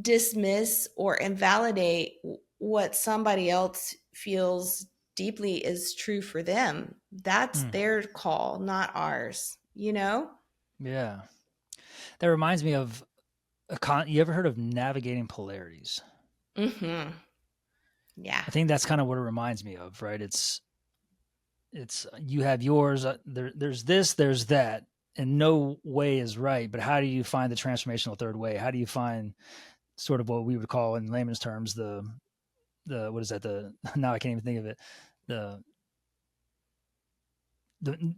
dismiss or invalidate what somebody else feels deeply is true for them. That's mm. their call, not ours, you know? Yeah. That reminds me of you ever heard of navigating polarities? Mhm. Yeah. I think that's kind of what it reminds me of, right? It's you have yours, there's this, there's that, and no way is right, but how do you find the transformational third way? How do you find sort of what we would call in layman's terms the what is that, the now I can't even think of it, the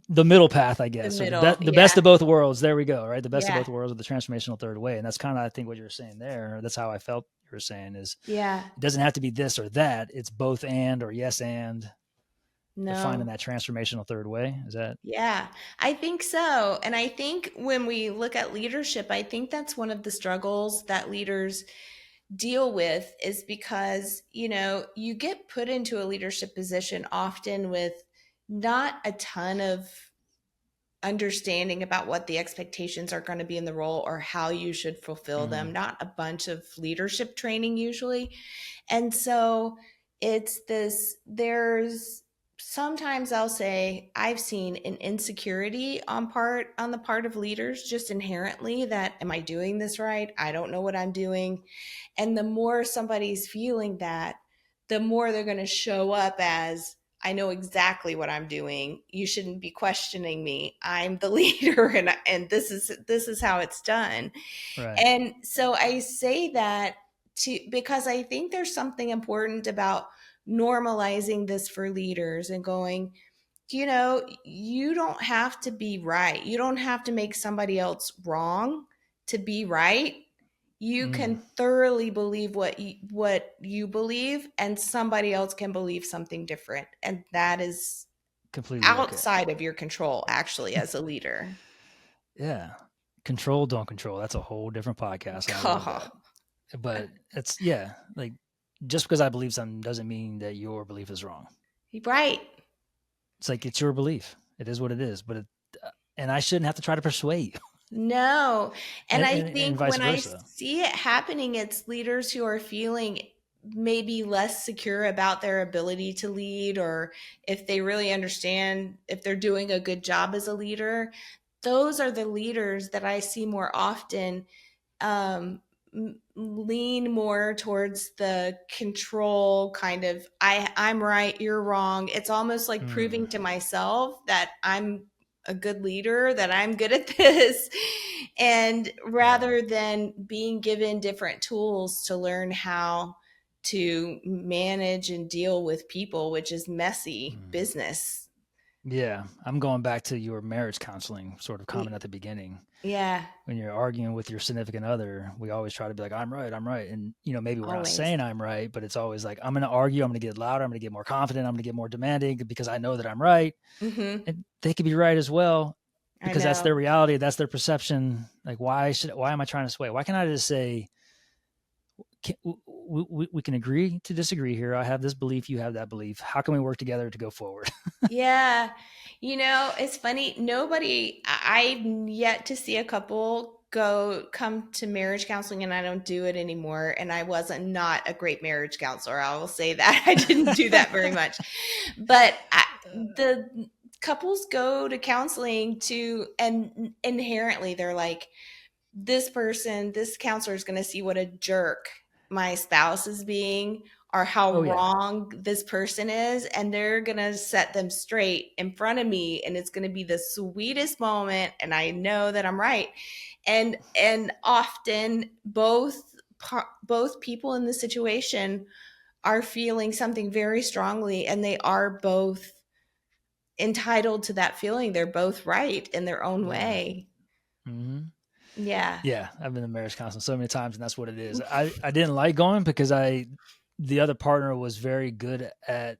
the middle path, I The guess, or middle. the best Yeah. of both worlds. There we go, right? The best of Yeah. both worlds of the transformational third way, and that's kind of, I think, what you were saying there. That's how I felt you were saying is Yeah. it doesn't have to be this or that. It's both and or yes and, but finding No. that transformational third way is that. Yeah, I think so. And I think when we look at leadership, I think that's one of the struggles that leaders deal with is because, you get put into a leadership position often with not a ton of understanding about what the expectations are going to be in the role or how you should fulfill them, Mm, not a bunch of leadership training usually. And so there's sometimes I'll say I've seen an insecurity on the part of leaders just inherently that am I doing this right? I don't know what I'm doing. And the more somebody's feeling that, the more they're going to show up as I know exactly what I'm doing. You shouldn't be questioning me. I'm the leader and this is how it's done. right. And so I say that to because I think there's something important about normalizing this for leaders and going, you don't have to be right. You don't have to make somebody else wrong to be right. You Mm, can thoroughly believe what you believe, and somebody else can believe something different. And that is completely okay. outside of your control, actually, as a leader. Yeah. Control, don't control. That's a whole different podcast, and I love Oh, that. But it's, yeah, like just because I believe something doesn't mean that your belief is wrong. right. It's like it's your belief. It is what it is. But and I shouldn't have to try to persuade you, No. And and, I and think vice when I versa. see it happening, it's leaders who are feeling maybe less secure about their ability to lead, or if they really understand if they're doing a good job as a leader. Those are the leaders that I see more often lean more towards the control kind of I'm right, you're wrong. It's almost like Mm, proving to myself that I'm a good leader, that I'm good at this. And yeah. rather than being given different tools to learn how to manage and deal with people, which is messy Mm. business. Yeah. I'm going back to your marriage counseling sort of comment at the beginning. Yeah, When you're arguing with your significant other, we always try to be like, I'm right, I'm right. And, maybe we're not always. saying I'm right, but it's always like, I'm going to argue, I'm going to get louder, I'm going to get more confident, I'm going to get more demanding because I know that I'm right. Hmm. And they could be right as well I because that's their know. reality, that's their perception. Like, why am I trying to sway? Why can't I just say, we can agree to disagree here. I have this belief, you have that belief. How can we work together to go forward? Yeah. It's funny. I've yet to see a couple come to marriage counseling, and I don't do it anymore. And I wasn't not a great marriage counselor. I will say that. I didn't do that very much. But the couples go to counseling and inherently they're like, this counselor is going to see what a jerk my spouse is being or how Oh yeah. wrong this person is, and they're going to set them straight in front of me, and it's going to be the sweetest moment, and I know that I'm right. And often both people in the situation are feeling something very strongly, and they are both entitled to that feeling. They're both right in their own Yeah. way. Hmm. Yeah. Yeah. I've been to marriage counseling so many times, and that's what it is. I didn't like going because the other partner was very good at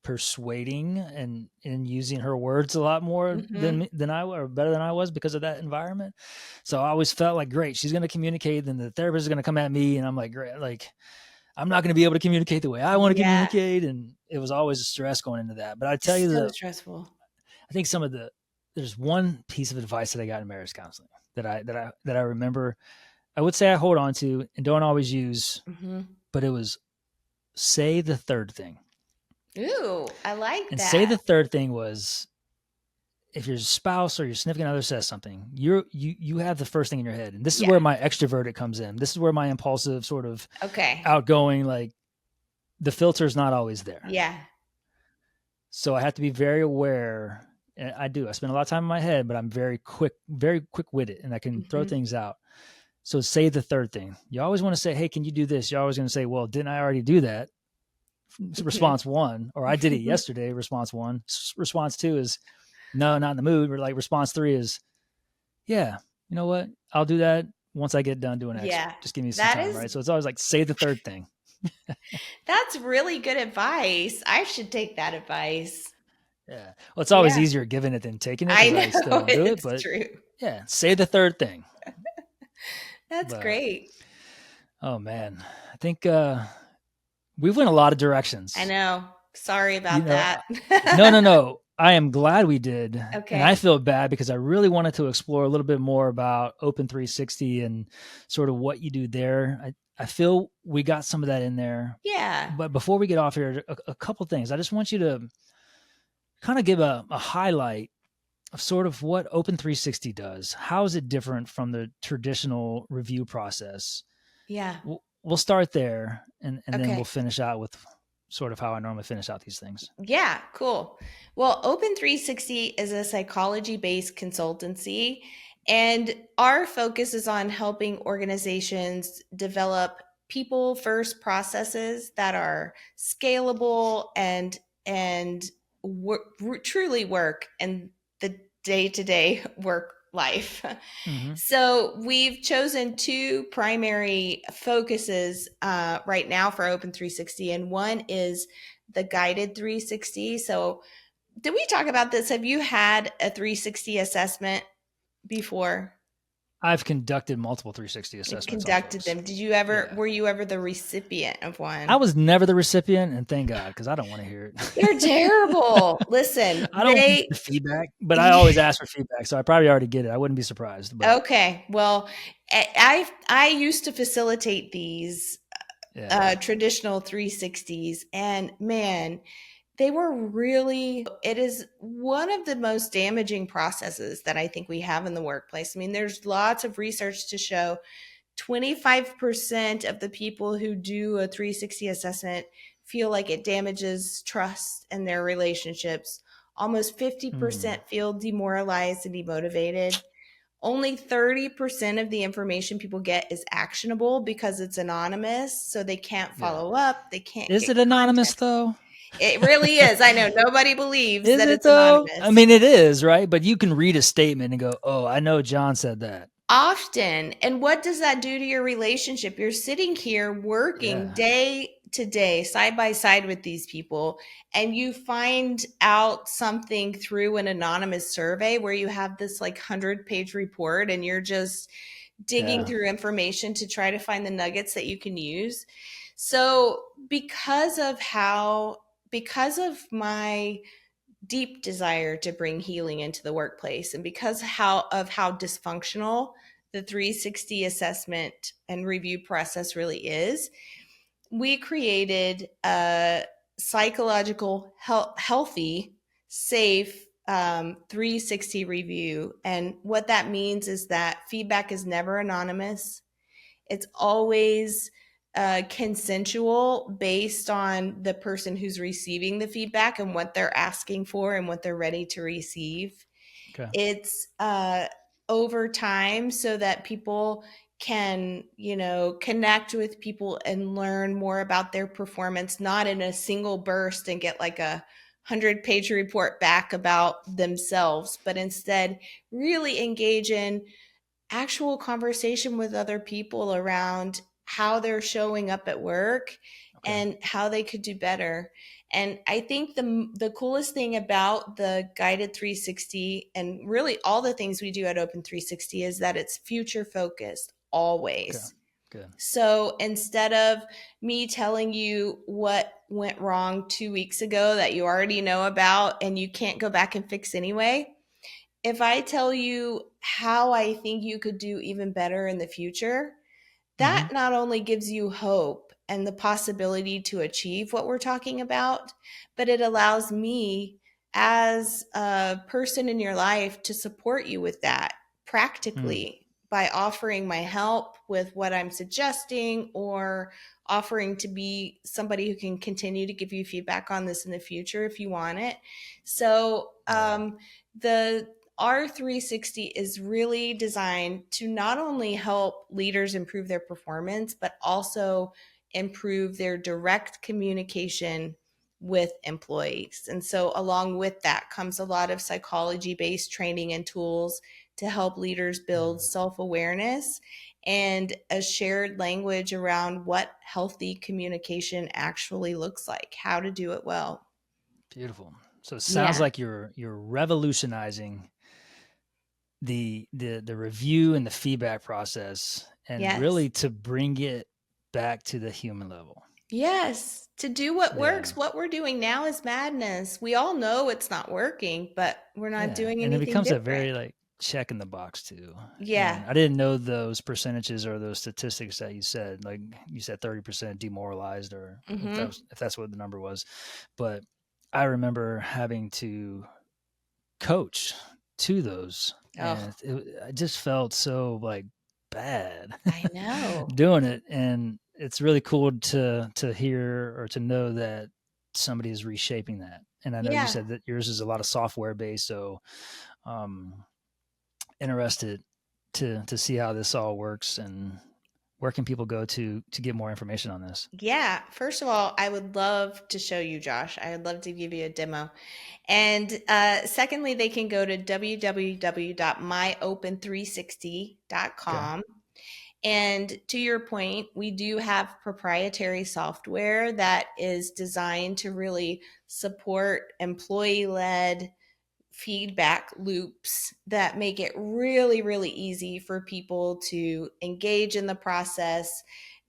persuading and using her words a lot more Hmm. than I or better than I was because of that environment. So I always felt like, great, she's going to communicate, then the therapist is going to come at me, and I'm like, great, like I'm not going to be able to communicate the way I want to Yeah. communicate, and it was always a stress going into that. But I tell you So the stressful. I think there's one piece of advice that I got in marriage counseling that I remember. I would say I hold on to and don't always use, Hmm. but it was say the third thing. Ooh, I like And say that. the third thing was, if your spouse or your significant other says something, you have the first thing in your head, and this is Yeah. where my extroverted comes in. This is where my impulsive, sort of Okay. outgoing, like the filter is not always there. Yeah. So I have to be very aware. And I do. I spend a lot of time in my head, but I'm very quick witted, and I can throw Hmm. things out. So say the third thing. You always want to say, "Hey, can you do this?" You're always going to say, "Well, didn't I already do that?" Response one, or I did it yesterday. Response one. Response two is, no, not in the mood. Or like response three is, yeah, you know what? I'll do that once I get done doing X. Yeah. Just give me some That time, is right? So it's always like, say the third thing. that's really good advice. I should take that advice. Yeah. Well, it's always Yeah. easier giving it than taking it I because I still know don't do it. it's But true. yeah, say the third thing. That's But great. oh man, I think we've went a lot of I directions. know. Sorry You about know, that. no. I am glad we did, and I Okay. feel bad because I really wanted to explore a little bit more about Open 360 and sort of what you do there. I feel we got some of that in there, Yeah. but before we get off here, a couple things. I just want you to kind of give a highlight of sort of what Open 360 does. How is it different from the traditional review process? Yeah. We'll start there, and then we'll Okay. finish out with sort of how I normally finish out these things. Yeah, cool. Well, Open 360 is a psychology based consultancy, and our focus is on helping organizations develop people first processes that are scalable and truly work in the day to day work life. Mm-hmm. So we've chosen two primary focuses right now for Open 360, and one is the guided 360. So did we talk about this? Have you had a 360 assessment before? I've conducted multiple 360 You've assessments on conducted folks. them. Did you ever, Yeah. were you ever the recipient of I one? was never the recipient, and thank God, because I don't want to hear You're it. terrible. Listen, I don't want they, the feedback, but I always ask for feedback, so I probably already get it. I wouldn't be surprised, but okay. Well, I used to facilitate these yeah, traditional 360s, and man, they were really, it is one of the most damaging processes that I think we have in the workplace. I mean, there's lots of research to show 25% of the people who do a 360 assessment feel like it damages trust in their relationships. Almost mm, 50% feel demoralized and demotivated. Only 30% of the information people get is actionable because it's anonymous. So they can't yeah. follow up, they can't Is get it anonymous context. though? It really is. I know nobody believes Is that it it's though? I anonymous. mean, it is, right? But you can read a statement and go, "Oh, I know John said that." Often. And what does that do to your relationship? You're sitting here working Yeah, day to day, side by side with these people, and you find out something through an anonymous survey where you have this like 100-page report and you're just digging yeah, through information to try to find the nuggets that you can use. So, because of my deep desire to bring healing into the workplace, and because how dysfunctional the 360 assessment and review process really is, we created a psychological healthy safe 360 review. And what that means is that feedback is never anonymous. It's always consensual based on the person who's receiving the feedback and what they're asking for and what they're ready to receive. okay, It's over time so that people can, connect with people and learn more about their performance, not in a single burst and get like a 100-page report back about themselves, but instead really engage in actual conversation with other people around how they're showing up at work Okay. and how they could do better. And I think the coolest thing about the guided 360 and really all the things we do at Open 360 is that it's future focused Okay. always. Good. So instead of me telling you what went wrong 2 weeks ago that you already know about and you can't go back and fix anyway, if I tell you how I think you could do even better in the future, Mm-hmm. that not only gives you hope and the possibility to achieve what we're talking about, but it allows me as a person in your life to support you with that Mm. practically by offering my help with what I'm suggesting or offering to be somebody who can continue to give you feedback on this in the future if you want it. So, Right. the R360 is really designed to not only help leaders improve their performance, but also improve their direct communication with employees. And so, along with that, comes a lot of psychology based training and tools to help leaders build Mm. self awareness and a shared language around what healthy communication actually looks like, how to do it well. Beautiful. So it sounds Yeah. like you're revolutionizing the review and the feedback process, and Yes. really to bring it back to the human level. Yes, to do what Yeah. works. What we're doing now is madness. We all know it's not working, but we're not Yeah. doing And it anything becomes a different. very like check in the box too. Yeah. And I didn't know those percentages or those statistics that you said. Like you said 30% demoralized, or Mhm. if that's what the number was. But I remember having to coach to those, and Oh, I just felt so like bad I know. doing it. And it's really cool to hear or to know that somebody is reshaping that. And I know you Yeah. said that yours is a lot of software based, so um interested to see how this all works, and where can people go to get more information on this. Yeah. First of all, I would love to show you, Josh. I would love to give you a demo. And secondly, they can go to Okay. www.myopen360.com. And to your point, we do have proprietary software that is designed to really support employee led feedback loops that make it really, really easy for people to engage in the process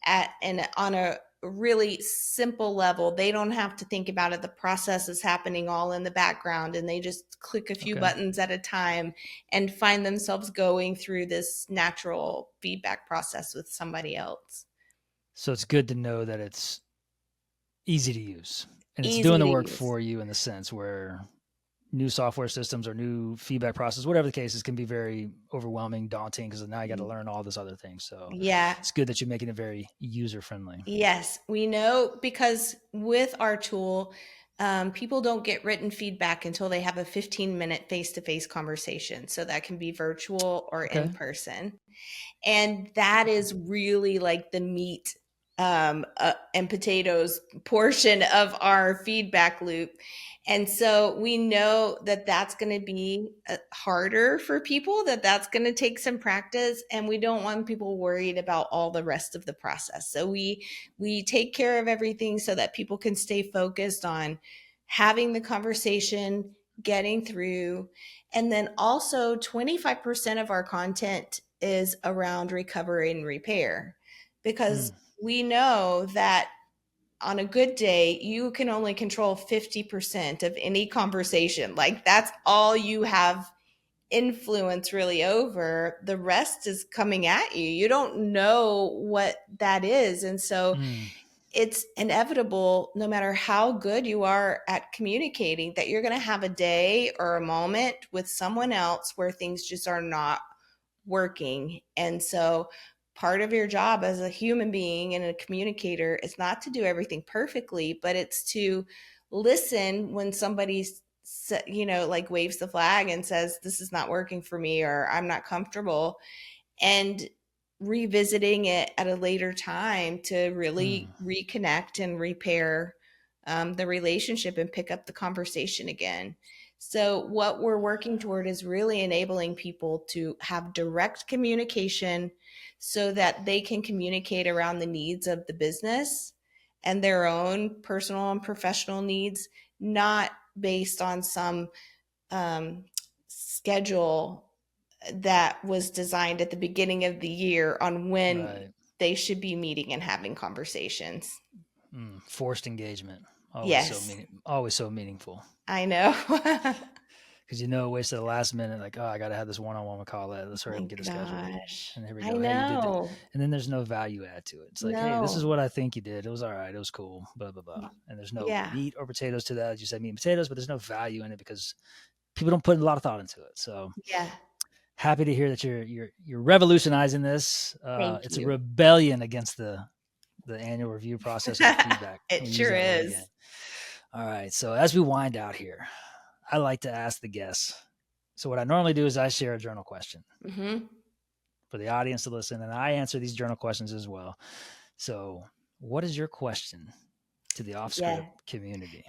at and on a really simple level. They don't have to think about it. The process is happening all in the background and they just click a few Okay. buttons at a time and find themselves going through this natural feedback process with somebody else. So it's good to know that it's easy to use, and it's doing Easy the to work use. for you, in the sense where new software systems or new feedback process, whatever the case is, can be very overwhelming, daunting, because now you got to learn all this other things. So Yeah. it's good that you're making it very user friendly. Yes, we know because with our tool, people don't get written feedback until they have a 15-minute face to face conversation. So that can be virtual or in Okay. person. And that is really like the meat and potatoes portion of our feedback loop. And so we know that that's going to be harder for people, that that's going to take some practice, and we don't want people worried about all the rest of the process. So we take care of everything so that people can stay focused on having the conversation, getting through, and then also 25% of our content is around recovery and repair because Mm. we know that on a good day, you can only control 50% of any conversation. Like that's all you have influence really over. The rest is coming at you. You don't know what that is. And so Mm. it's inevitable, no matter how good you are at communicating, that you're going to have a day or a moment with someone else where things just are not working. And so part of your job as a human being and a communicator is not to do everything perfectly, but it's to listen when somebody like waves the flag and says this is not working for me or I'm not comfortable, and revisiting it at a later time to Hmm. really reconnect and repair the relationship and pick up the conversation again. So, what we're working toward is really enabling people to have direct communication so that they can communicate around the needs of the business and their own personal and professional needs, not based on some schedule that was designed at the beginning of the year on when Right. they should be meeting and having conversations. Forced engagement. Yes, Always so meaningful. I know. Because waste at the last minute, like, oh, I got to have this one-on-one with Colette. Let's hurry up My and get it scheduled. gosh. And here we I go. Hey, you did it. know. And then there's no value add to it. It's like, hey, this is No. what I think you did. It was all right. It was cool. Blah blah blah. And there's no Yeah. meat or potatoes to that. You said meat and potatoes, but there's no value in it because people don't put a lot of thought into it. So Yeah. happy to hear that you're revolutionizing this. Thank It's a you. rebellion against the annual review process or the feedback. It Let me use sure that word is. again. All right. So as we wind out here, I like to ask the guests. So what I normally do is I share a journal question Hmm. for the audience to listen, and I answer these journal questions as well. So what is your question to the off Yeah. script community?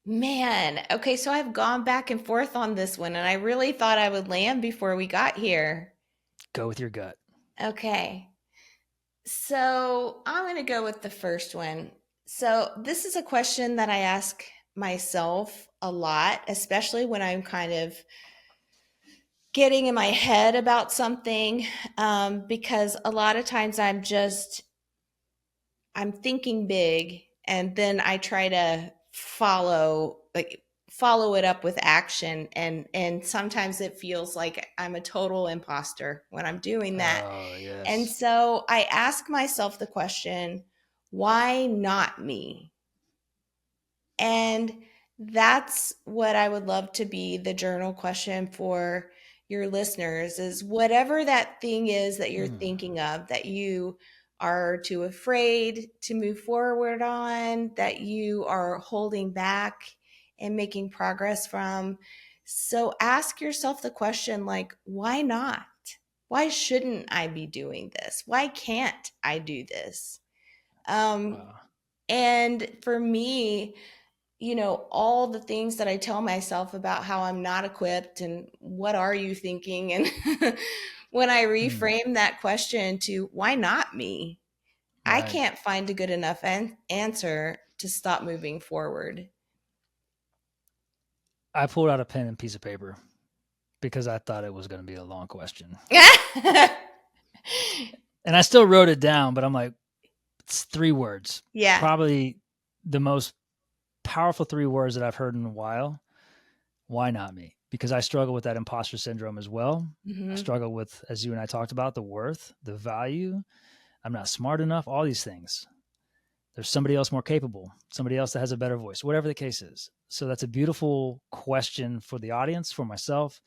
Man. Okay. So I've gone back and forth on this one, and I really thought I would land before we got here. Go with your gut. Okay. So I'm going to go with the first one. So this is a question that I ask myself a lot, especially when I'm kind of getting in my head about something, because a lot of times I'm thinking big, and then I try to follow it up with action, and sometimes it feels like I'm a total imposter when I'm doing that. Oh, And yes. so I ask myself the question, why not me? And that's what I would love to be the journal question for your listeners is whatever that thing is that you're Hmm. thinking of that you are too afraid to move forward on, that you are holding back and making progress from. So ask yourself the question like, why not? Why shouldn't I be doing this? Why can't I do this? Um, Wow. and for me, all the things that I tell myself about how I'm not equipped and what are you thinking? And when I Hmm. reframe that question to why not me, I Right. can't find a good enough answer to stop moving forward. I pulled out a pen and piece of paper because I thought it was going to be a long question. And I still wrote it down, but I'm like, it's 3 words. Yeah. Probably the most powerful 3 words that I've heard in a while. Why not me? Because I struggle with that imposter syndrome as well. I Hmm. struggle with, as you and I talked about, the worth, the value. I'm not smart enough, all these things. There's somebody else more capable, somebody else that has a better voice, whatever the case is. So that's a beautiful question for the audience, for myself,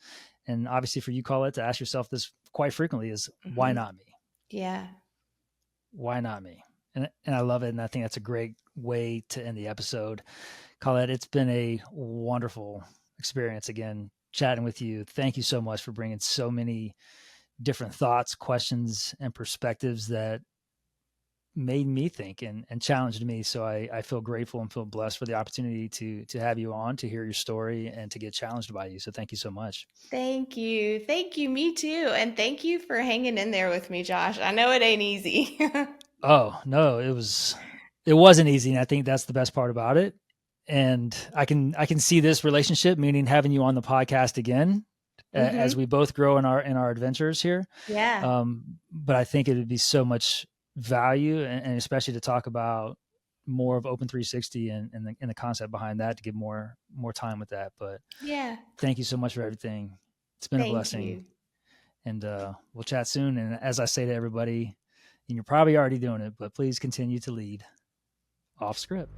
and obviously for you, Colette, to ask yourself this quite frequently is why Hmm. not me? Yeah. Why not me? And I love it. And I think that's a great way to end the episode. Colette, it's been a wonderful experience again chatting with you. Thank you so much for bringing so many different thoughts, questions, and perspectives that made me think and challenged me. So I feel grateful and feel blessed for the opportunity to have you on, to hear your story, and to get challenged by you. So thank you so much. Thank you. Thank you. Me too. And thank you for hanging in there with me, Josh. I know it ain't easy. Oh no, it wasn't easy, and I think that's the best part about it. And I can see this relationship, meaning having you on the podcast again, as Hmm. we both grow in our adventures here. Yeah. But I think it would be so much value, and especially to talk about more of Open 360 and the concept behind that to give more time with that. But Yeah. thank you so much for everything. It's been a Thank blessing, you. and we'll chat soon. And as I say to everybody, and you're probably already doing it, but please continue to lead off script.